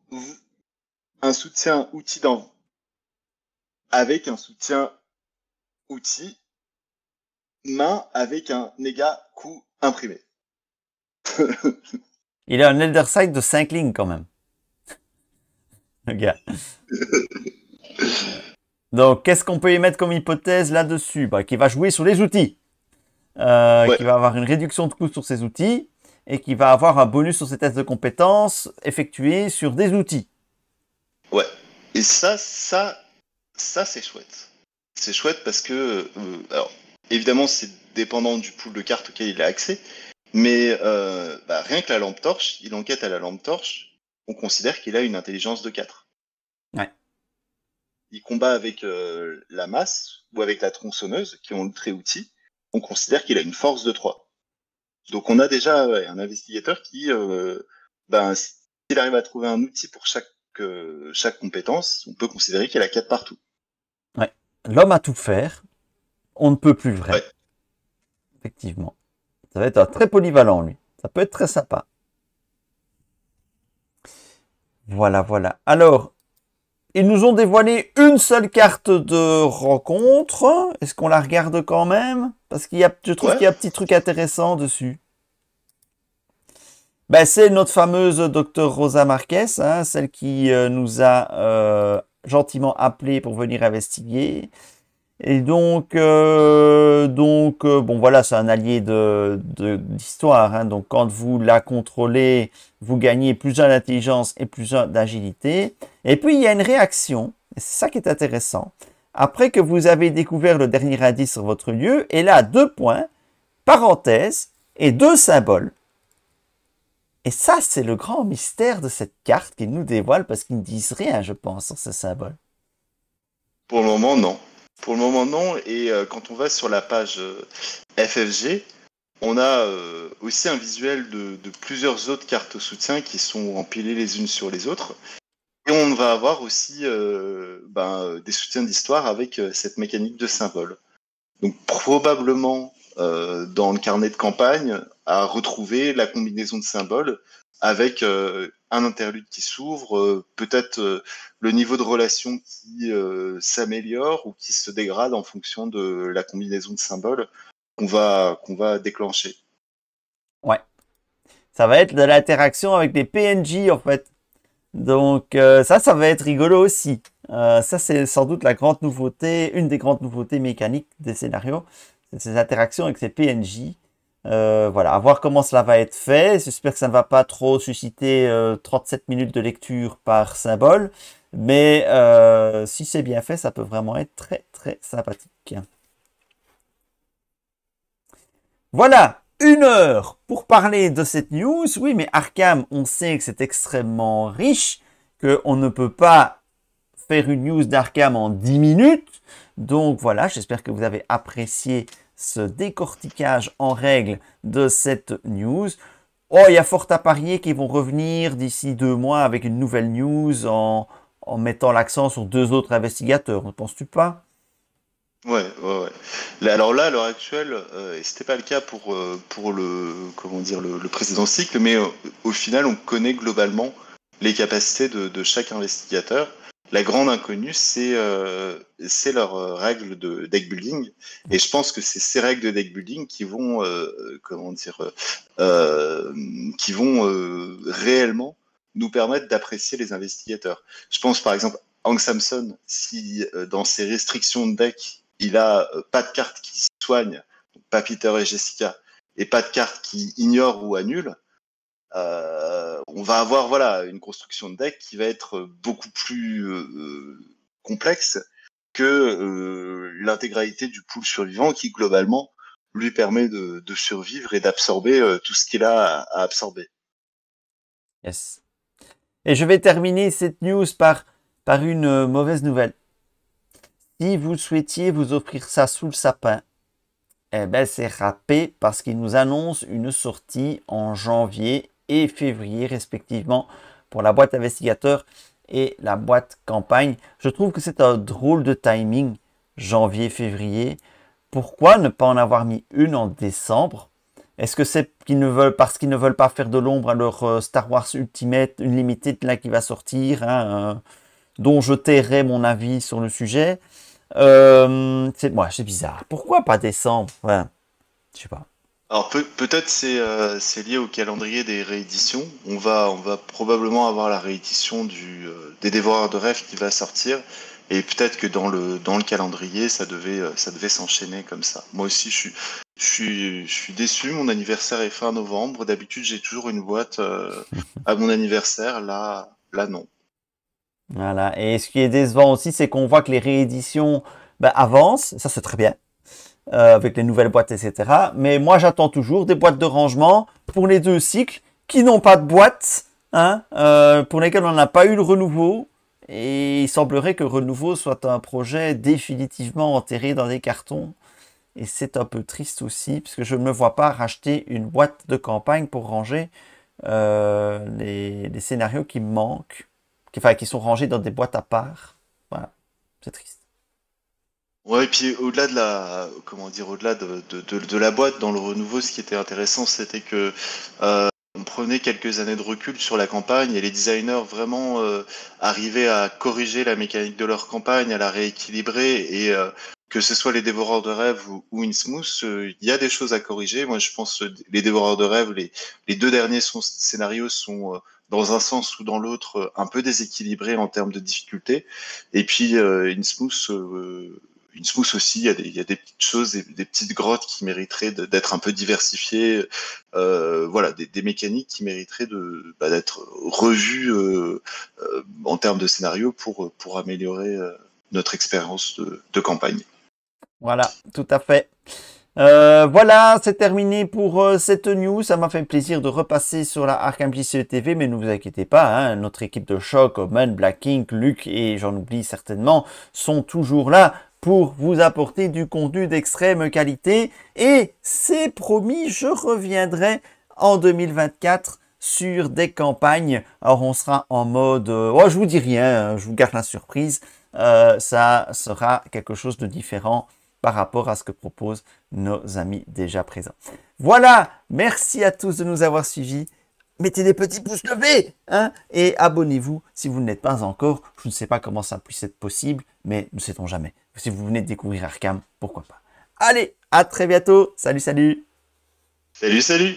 un soutien outil avec un soutien outil main avec un néga coup imprimé. Il a un Elder Sight de 5 lignes quand même. Le gars. Donc, qu'est-ce qu'on peut y mettre comme hypothèse là-dessus? Qu'il va jouer sur les outils. Ouais. Qui va avoir une réduction de coût sur ses outils et qui va avoir un bonus sur ses tests de compétences effectués sur des outils. Ouais. Et ça c'est chouette. C'est chouette parce que, alors, évidemment, c'est dépendant du pool de cartes auquel il a accès, mais rien que la lampe torche, il enquête à la lampe torche, on considère qu'il a une intelligence de 4. Ouais. Il combat avec la masse ou avec la tronçonneuse, qui ont le trait outil, on considère qu'il a une force de 3. Donc on a déjà un investigateur qui, s'il arrive à trouver un outil pour chaque compétence, on peut considérer qu'il a 4 partout. Ouais. L'homme à tout faire, on ne peut plus vrai. Ouais. Effectivement. Ça va être un très polyvalent, lui. Ça peut être très sympa. Voilà, voilà. Alors, ils nous ont dévoilé une seule carte de rencontre. Est-ce qu'on la regarde quand même? Parce je trouve qu'il y a un petit truc intéressant dessus. C'est notre fameuse Dr Rosa Marquez, hein, celle qui nous a gentiment appelé pour venir investiguer. Et donc bon voilà, c'est un allié d'histoire. Hein, donc quand vous la contrôlez, vous gagnez plus 1 d'intelligence et plus 1 d'agilité. Et puis il y a une réaction, et c'est ça qui est intéressant. Après que vous avez découvert le dernier indice sur votre lieu, et là 2 points, parenthèse, et 2 symboles. Et ça, c'est le grand mystère de cette carte qu'ils nous dévoilent parce qu'ils ne disent rien, je pense, sur ces symboles. Pour le moment, non. Pour le moment, non. Et quand on va sur la page FFG, on a aussi un visuel de plusieurs autres cartes soutien qui sont empilées les unes sur les autres. Et on va avoir aussi des soutiens d'histoire avec cette mécanique de symbole. Donc probablement, dans le carnet de campagne, à retrouver la combinaison de symboles avec un interlude qui s'ouvre, peut-être le niveau de relation qui s'améliore ou qui se dégrade en fonction de la combinaison de symboles qu'on va déclencher. Ouais. Ça va être de l'interaction avec des PNJ en fait. Donc ça va être rigolo aussi. Ça, c'est sans doute la grande nouveauté, une des grandes nouveautés mécaniques des scénarios, c'est ces interactions avec ces PNJ. Voilà, à voir comment cela va être fait. J'espère que ça ne va pas trop susciter 37 minutes de lecture par symbole. Mais si c'est bien fait, ça peut vraiment être très très sympathique. Voilà, 1 heure pour parler de cette news. Oui, mais Arkham, on sait que c'est extrêmement riche, qu'on ne peut pas faire une news d'Arkham en 10 minutes. Donc voilà, j'espère que vous avez apprécié ce décortiquage en règle de cette news. Oh, il y a fort à parier qu'ils vont revenir d'ici 2 mois avec une nouvelle news en mettant l'accent sur 2 autres investigateurs, ne penses-tu pas? Ouais, ouais, ouais. Alors là, à l'heure actuelle, et c'était pas le cas pour le, comment dire, le précédent cycle, mais au final, on connaît globalement les capacités de chaque investigateur. La grande inconnue, c'est leurs règles de deck building, et je pense que c'est ces règles de deck building qui vont, comment dire, qui vont réellement nous permettre d'apprécier les investigateurs. Je pense par exemple Hank Samson, si dans ses restrictions de deck, il a pas de carte qui soigne, pas Peter et Jessica, et pas de carte qui ignore ou annule, on va avoir voilà une construction de deck qui va être beaucoup plus complexe que l'intégralité du pool survivant qui globalement lui permet de survivre et d'absorber tout ce qu'il a à absorber. Yes. Et je vais terminer cette news par une mauvaise nouvelle. Si vous souhaitiez vous offrir ça sous le sapin, eh ben c'est râpé parce qu'il nous annonce une sortie en janvier et février respectivement pour la boîte investigateur et la boîte campagne. Je trouve que c'est un drôle de timing, janvier-février. Pourquoi ne pas en avoir mis une en décembre? Est-ce que c'est parce qu'ils ne veulent pas faire de l'ombre à leur Star Wars Ultimate Unlimited là qui va sortir, hein, dont je tairai mon avis sur le sujet? C'est bizarre. Pourquoi pas décembre? Ouais, je sais pas. Alors peut-être c'est lié au calendrier des rééditions. On va probablement avoir la réédition des Dévoreurs de rêves qui va sortir. Et peut-être que dans le calendrier, ça devait s'enchaîner comme ça. Moi aussi, je suis déçu. Mon anniversaire est fin novembre. D'habitude, j'ai toujours une boîte à mon anniversaire. Là, non. Voilà. Et ce qui est décevant aussi, c'est qu'on voit que les rééditions avancent. Ça, c'est très bien. Avec les nouvelles boîtes, etc. Mais moi, j'attends toujours des boîtes de rangement pour les 2 cycles qui n'ont pas de boîte, hein, pour lesquels on n'a pas eu le renouveau. Et il semblerait que le renouveau soit un projet définitivement enterré dans des cartons. Et c'est un peu triste aussi, puisque je ne me vois pas racheter une boîte de campagne pour ranger les scénarios qui me manquent, qui sont rangés dans des boîtes à part. Voilà, c'est triste. Ouais, et puis au-delà de au-delà de la boîte dans le renouveau, ce qui était intéressant, c'était que on prenait quelques années de recul sur la campagne et les designers vraiment arrivaient à corriger la mécanique de leur campagne, à la rééquilibrer et que ce soit les Dévoreurs de rêves ou Innsmouth, il y a des choses à corriger. Moi, je pense les Dévoreurs de rêves, les 2 derniers scénarios sont dans un sens ou dans l'autre un peu déséquilibrés en termes de difficulté. Et puis Innsmouth aussi, il y a des petites choses, des petites grottes qui mériteraient d'être un peu diversifiées. Voilà, des mécaniques qui mériteraient d'être revues en termes de scénario pour améliorer notre expérience de campagne. Voilà, tout à fait. Voilà, c'est terminé pour cette news. Ça m'a fait plaisir de repasser sur la Arkham JCE TV, mais ne vous inquiétez pas, hein, notre équipe de choc, Omen, Black Ink, Luc et j'en oublie certainement, sont toujours là pour vous apporter du contenu d'extrême qualité. Et c'est promis, je reviendrai en 2024 sur des campagnes. Alors on sera en mode, oh je vous dis rien, je vous garde la surprise. Ça sera quelque chose de différent. par rapport à ce que proposent nos amis déjà présents. Voilà, merci à tous de nous avoir suivis. Mettez des petits pouces levés hein, et abonnez-vous si vous ne l'êtes pas encore. Je ne sais pas comment ça puisse être possible, mais ne sait-on jamais. Si vous venez de découvrir Arkham, pourquoi pas. Allez, à très bientôt. Salut, salut. Salut, salut.